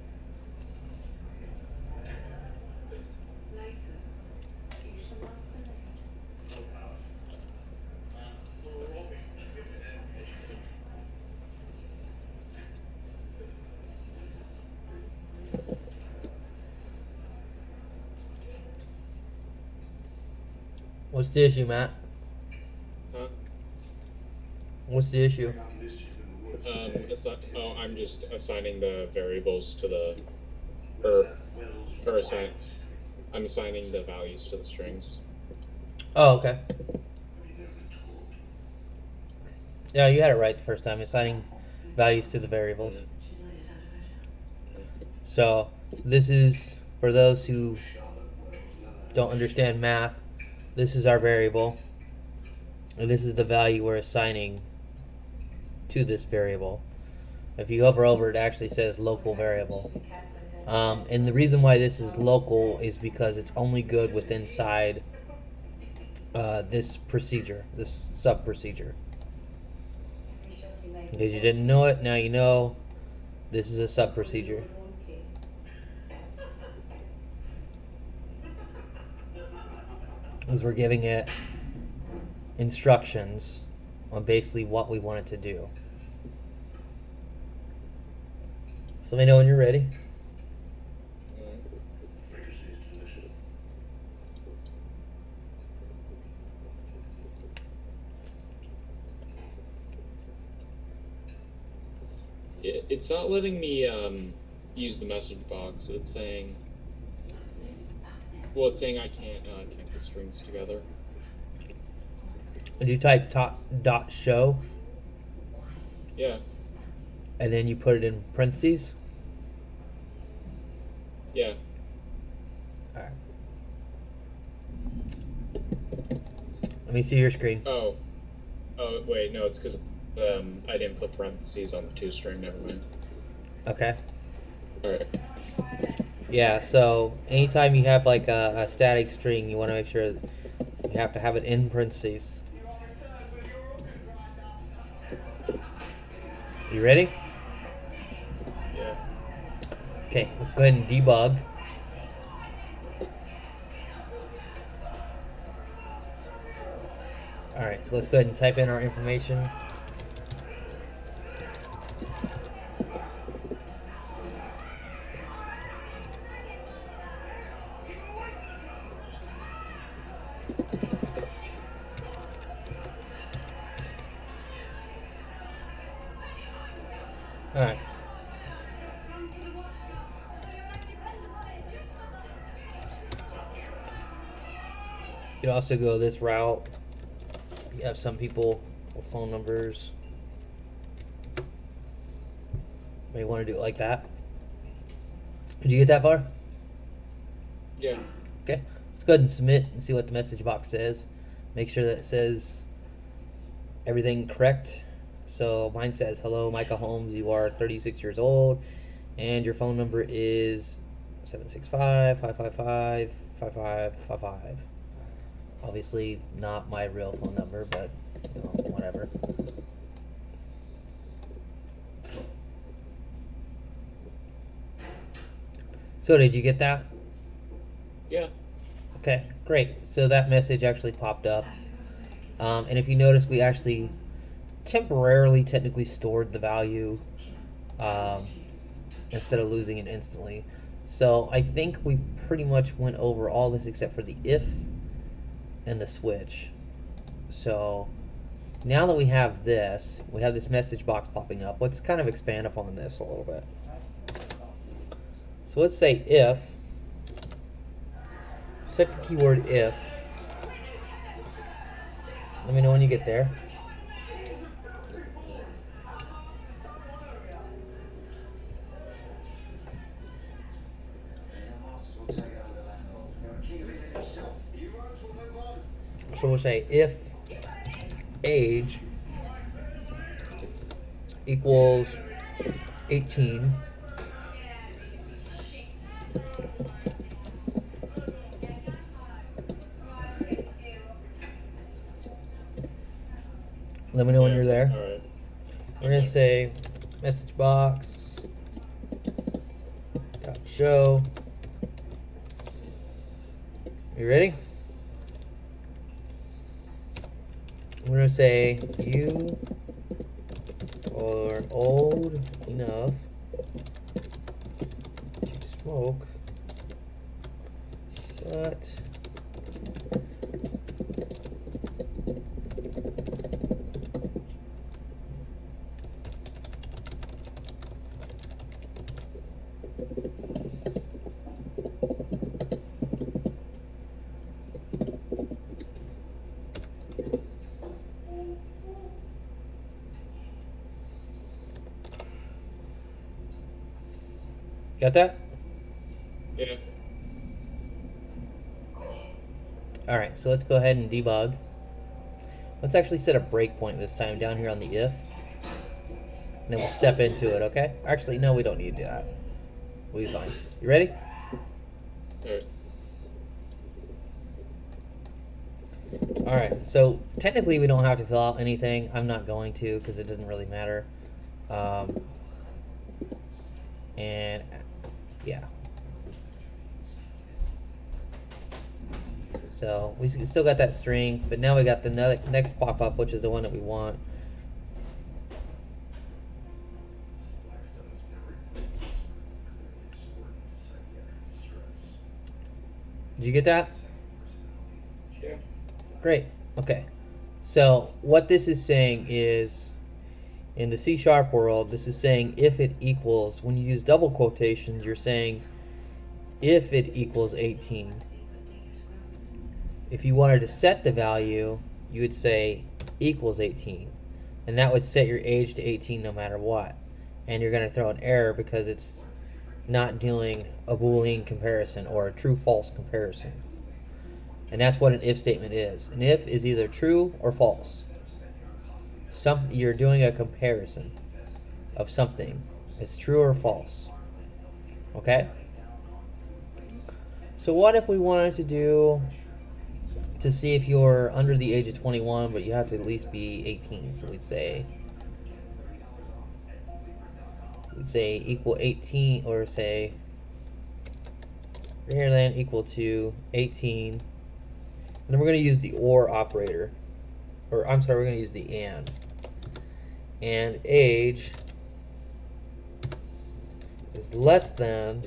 Later, you shall ask the name. What's the issue, Matt? Huh? What's the issue? I'm just assigning the variables to the, I'm assigning the values to the strings. Oh, okay. Yeah, you had it right the first time. Assigning values to the variables. So this is for those who don't understand math. This is our variable, and this is the value we're assigning to this variable. If you hover over it, actually says local variable. And the reason why this is local is because it's only good with inside this procedure, this sub procedure. In case you didn't know it, now you know. This is a sub procedure. Because we're giving it instructions on basically what we want it to do. So let me know when you're ready. It's not letting me use the message box. It's saying, well, it's saying I can't connect the strings together. Did you type dot show? Yeah. And then you put it in parentheses? Yeah. Alright. Let me see your screen. Oh, wait, no, it's because I didn't put parentheses on the toString. Never mind. Okay. All right. Yeah, so anytime you have like a static string, you want to make sure you have to have it in parentheses. You ready? Yeah. Okay, let's go ahead and debug. Alright, so let's go ahead and type in our information. Alright. You can also go this route. You have some people with phone numbers. May want to do it like that. Did you get that far? Yeah. Okay. Let's go ahead and submit and see what the message box says. Make sure that it says everything correct. So mine says, hello, Micah Holmes. You are 36 years old, and your phone number is 765-555-5555. Obviously not my real phone number, but you know, whatever. So did you get that? Yeah. Okay, great. So that message actually popped up. And if you notice, we actually temporarily technically stored the value instead of losing it instantly. So I think we've pretty much went over all this except for the if and the switch. So now that we have this message box popping up, let's kind of expand upon this a little bit. So let's say if, set the keyword if. Let me know when you get there. So we'll say if age equals 18, let me know when you're there. All right. We're gonna say message box dot show. You ready? We're gonna say you are old enough to smoke, but got that? Yeah. Alright, so let's go ahead and debug. Let's actually set a breakpoint this time down here on the if. And then we'll step into it, okay? Actually, no, we don't need to do that. We'll be fine. You ready? Alright. Alright, so technically we don't have to fill out anything. I'm not going to because it doesn't really matter. And yeah. So we still got that string, but now we got the next pop-up, which is the one that we want. Did you get that? Yeah. Great. Okay. So what this is saying is, in the C# world, this is saying if it equals, when you use double quotations, you're saying if it equals 18. If you wanted to set the value, you would say equals 18. And that would set your age to 18 no matter what. And you're going to throw an error because it's not doing a Boolean comparison or a true-false comparison. And that's what an if statement is. An if is either true or false. You're doing a comparison of something. It's true or false. Okay? So what if we wanted to do to see if you're under the age of 21, but you have to at least be 18? So we'd say equal 18, or say greater than equal to 18. And then we're going to use the or operator. Or I'm sorry, we're going to use the and. And age is less than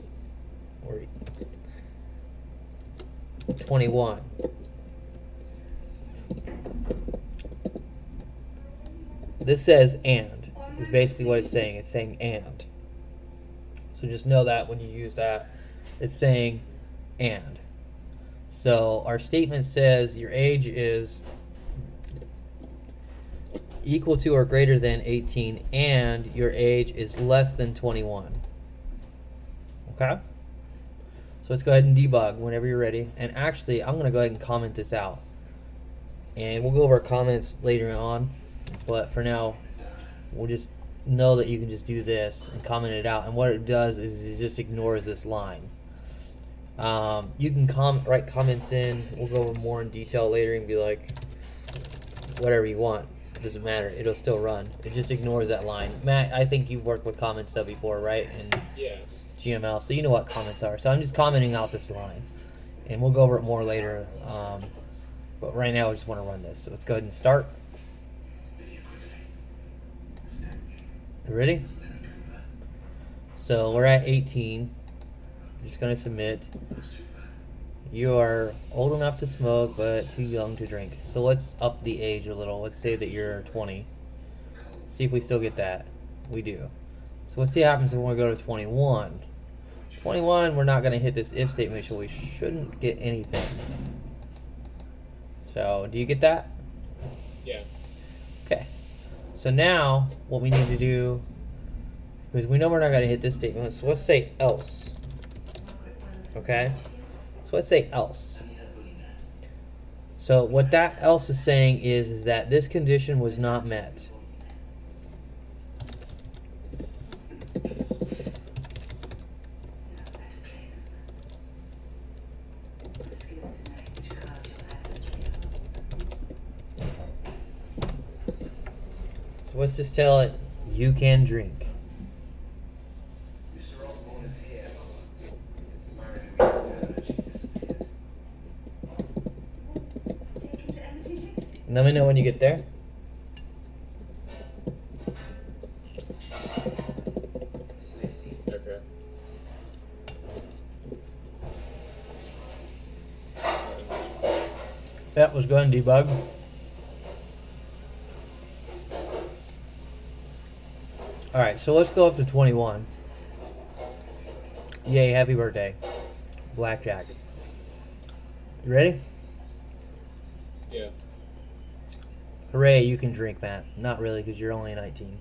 or 21. This says and, is basically what it's saying. It's saying and. So just know that when you use that, it's saying and. So our statement says your age is equal to or greater than 18 and your age is less than 21. Okay? So let's go ahead and debug whenever you're ready. And actually, I'm going to go ahead and comment this out. And we'll go over comments later on. But for now, we'll just know that you can just do this and comment it out. And what it does is it just ignores this line. You can write comments in. We'll go over more in detail later and be like, whatever you want. It doesn't matter. It'll still run. It just ignores that line. Matt, I think you've worked with comment stuff before, right? And Yeah. GML, so you know what comments are. So I'm just commenting out this line. And we'll go over it more later. But right now, I just want to run this. So let's go ahead and start. You ready? So we're at 18. I'm just going to submit. You are old enough to smoke, but too young to drink. So let's up the age a little. Let's say that you're 20. See if we still get that. We do. So let's see what happens when we go to 21. 21, we're not going to hit this if statement, so we shouldn't get anything. So, do you get that? Yeah. Okay. So now, what we need to do, because we know we're not going to hit this statement, so let's say else. Okay? So let's say else. So what that else is saying is that this condition was not met. So let's just tell it, you can drink. Mr. Osborne is here, Mama. It's Marion Louise Turner. She's disappeared. And let me know when you get there. Miss Lacey. Okay. Yep, let's go ahead and debug. Alright, so let's go up to 21. Yay, happy birthday. Blackjack. You ready? Yeah. Hooray, you can drink, Matt. Not really, because you're only 19.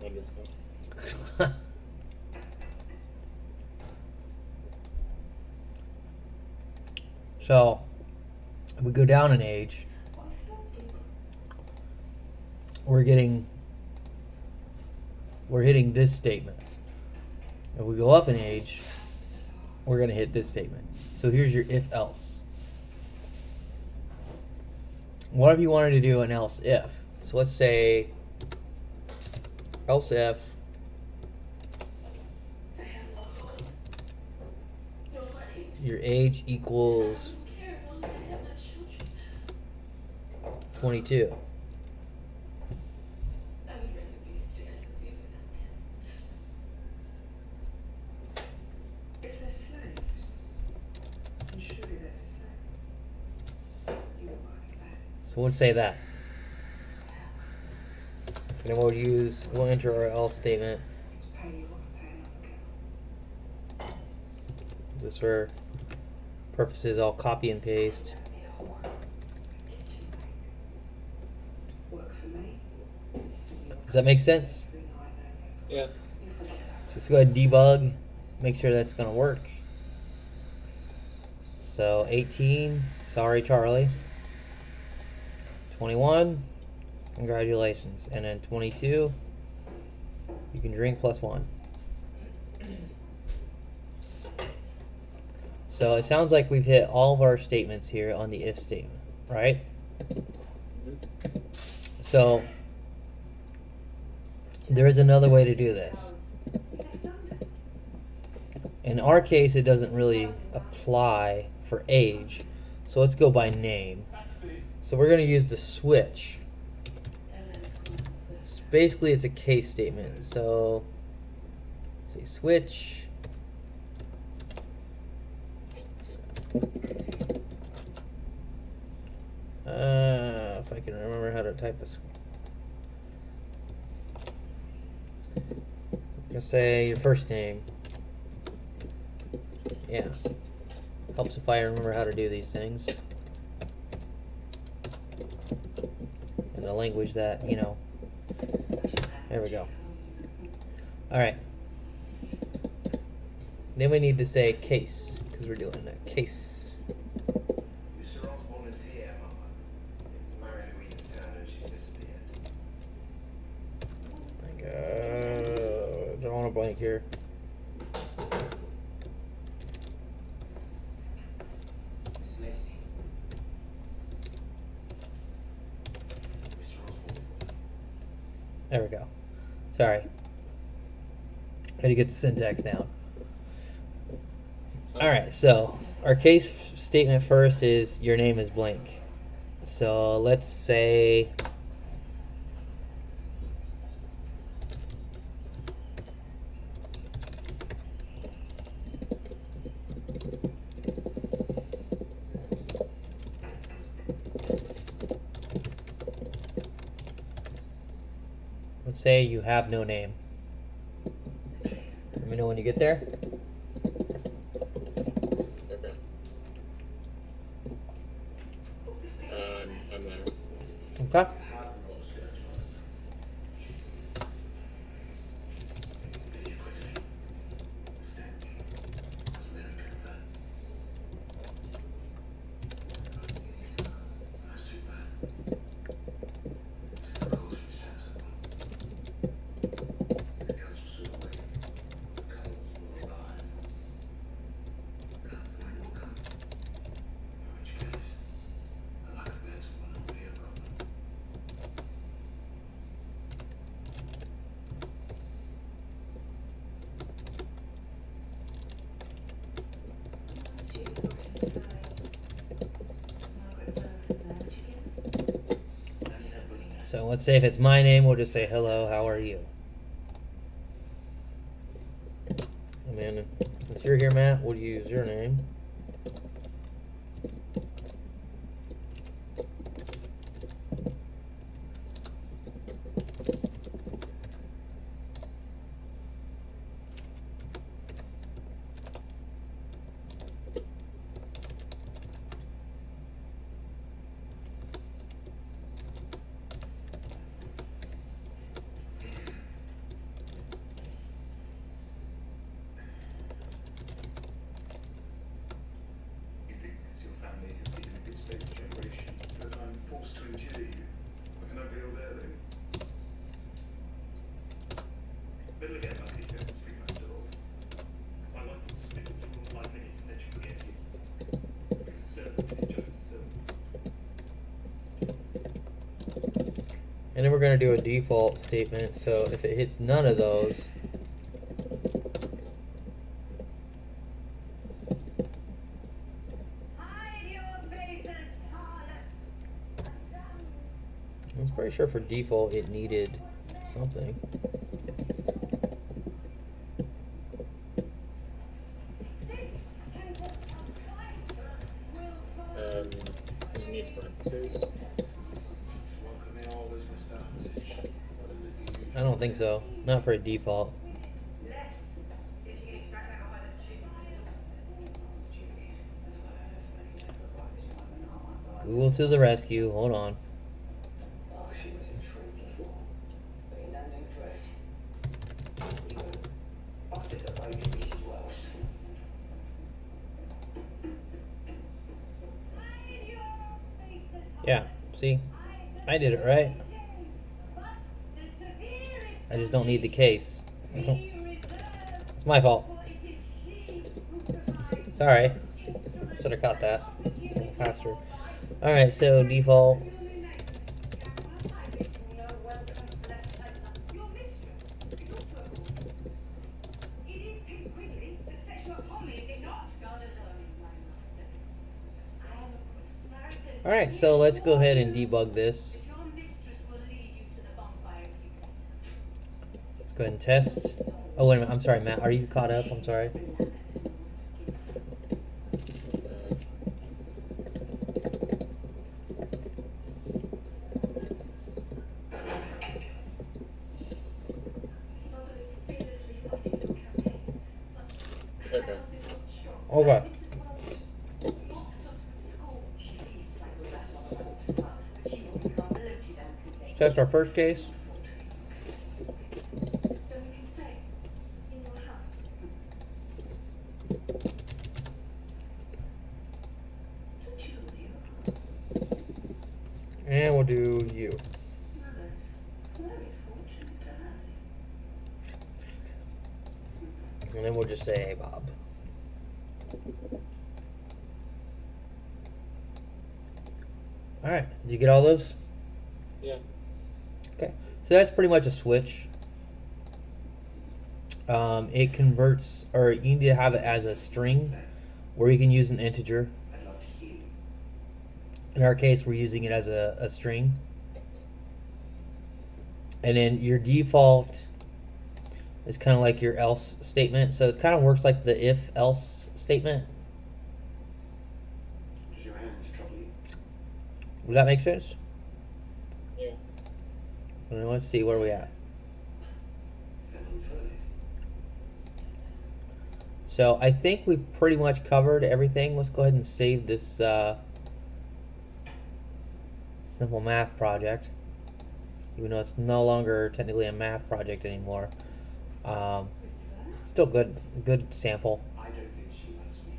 Wonderful. So, if we go down in age, we're hitting this statement. If we go up in age, we're going to hit this statement. So here's your if else. What if you wanted to do an else if? So let's say else if your age equals 22. If they're slaves, then surely they're for slaves. You won't like that. So let's say that. And then we'll enter our else statement. Pay you off, pay another girl. Just for purposes, I'll copy and paste. Work for me. Does that make sense? Yeah. So let's go ahead and debug. Make sure that's going to work. So 18, sorry Charlie. 21, congratulations. And then 22, you can drink +1. So it sounds like we've hit all of our statements here on the if statement, right? So there is another way to do this. In our case, it doesn't really apply for age. So let's go by name. So we're going to use the switch. Basically, it's a case statement. So say switch. If I can remember how to type this. I'm gonna say your first name. Yeah. Helps if I remember how to do these things. In a language that, you know. There we go. Alright. Then we need to say case, because we're doing a case. Mr. Osborne is here, Mama. It's Marion Louise Turner. She's disappeared. Don't want to blank here. Miss Lacey. Mr. Osborne. There we go. Sorry. Had to get the syntax down. Alright, so our case statement first is your name is blank. So let's say you have no name. Let me know when you get there. Okay. I'm there. Okay. So let's say if it's my name, we'll just say hello, how are you? And then since you're here, Matt, we'll use your name. You think because your family have been in this state for generations that I'm forced to endure you? What can I feel there, though? Middle again, Micah, you don't speak much at all. My wife will sniffle for 5 minutes and then she'll forget you. Because a servant is just a servant. And then we're going to do a default statement, so if it hits none of those, Hide your faces, harlots. I'm pretty sure for default it needed something. This temple of Christ will burn. Does it need parentheses? Welcome in always, Mr. Armitage. I don't think so. Not for a default. Less if you can extract that by this Google to the rescue. Hold on. Oh, she was intrigued as well. But in that new dress. I'll take the baby, Mrs. Wells. Yeah, see? I did it right. I just don't need the case. It's my fault. Sorry. Should have caught that a little faster. Alright, so default. Alright, so let's go ahead and debug this. Let's go ahead and test. Oh, wait a minute. I'm sorry, Matt. Are you caught up? I'm sorry. Okay. Okay. Let's test our first case. And we'll do you. And then we'll just say, hey, Bob. Alright, did you get all those? Yeah. Okay, so that's pretty much a switch. It converts, or you need to have it as a string, or you can use an integer. I'd love to hear you. In our case, we're using it as a string. And then your default is kind of like your else statement. So it kind of works like the if-else statement. Does your hands trouble you? Does that make sense? Yeah. And then let's see where we at. Feeling furry. So I think we've pretty much covered everything. Let's go ahead and save this simple math project, even though it's no longer technically a math project anymore. Still good sample. I don't think she likes me.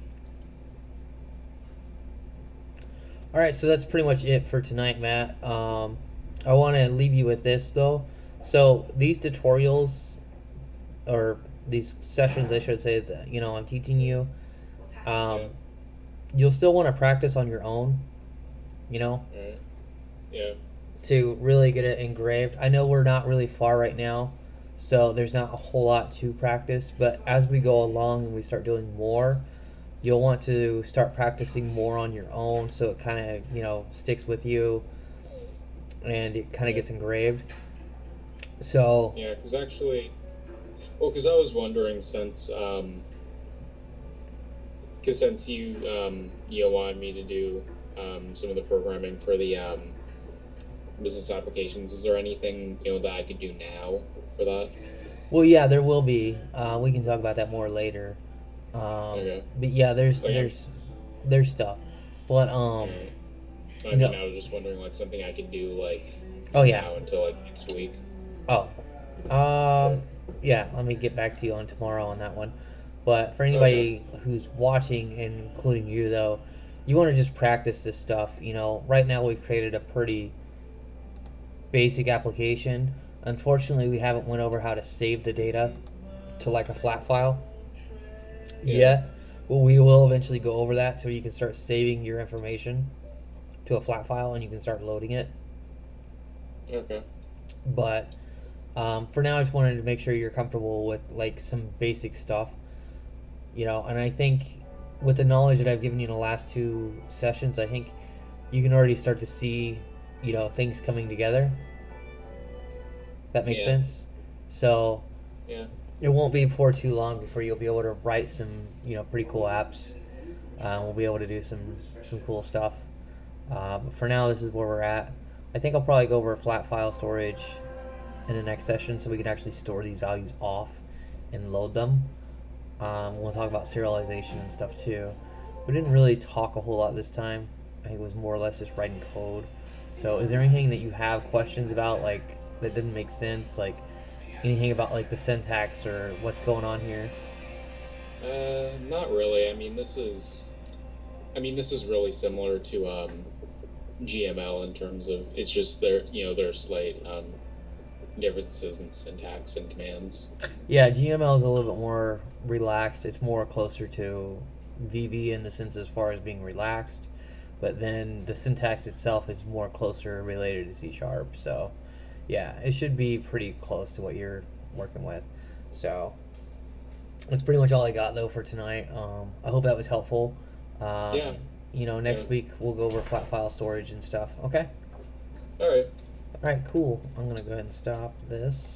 All right, so that's pretty much it for tonight, Matt. I want to leave you with this though. So these tutorials, or these sessions, I should say, that I'm teaching you, you'll still want to practice on your own, Alright. Yeah. to really get it engraved. I know we're not really far right now, so there's not a whole lot to practice, but as we go along and we start doing more, you'll want to start practicing more on your own, so it kind of sticks with you. and it kind of gets engraved. So Yeah, because actually, well, because I was wondering since you wanted me to do some of the programming for the business applications, is there anything that I could do now for that? well, yeah, there will be. We can talk about that more later. Okay. But yeah, Like, there's stuff, but alright. I you mean, know, I was just wondering, like, something I could do, like, oh from yeah, now until, like, next week. oh, Okay. yeah. Let me get back to you on tomorrow on that one. But for Okay. anybody who's watching, including you though, you want to just practice this stuff. Right now we've created a pretty basic application. Unfortunately, we haven't went over how to save the data to like a flat file Yeah. yet. Well, we will eventually go over that so you can start saving your information to a flat file and you can start loading it. Okay. But for now, I just wanted to make sure you're comfortable with like some basic stuff, And I think with the knowledge that I've given you in the last two sessions, I think you can already start to see, things coming together. That makes Yeah. sense. So Yeah. it won't be before too long before you'll be able to write some, pretty cool apps. We'll be able to do some cool stuff. But for now, this is where we're at. I think I'll probably go over flat file storage in the next session so we can actually store these values off and load them. We'll talk about serialization and stuff too. We didn't really talk a whole lot this time. I think it was more or less just writing code. So is there anything that you have questions about, like, that didn't make sense? Like, anything about, like, the syntax or what's going on here? Not really. I mean, this is really similar to GML in terms of it's just there are slight differences in syntax and commands. Yeah, GML is a little bit more relaxed. It's more closer to VB in the sense as far as being relaxed. But then the syntax itself is more closer related to C Sharp. So, yeah, it should be pretty close to what you're working with. So, that's pretty much all I got, though, for tonight. I hope that was helpful. Yeah. Next Yeah. week we'll go over flat file storage and stuff. Okay? All right. All right, cool. I'm going to go ahead and stop this.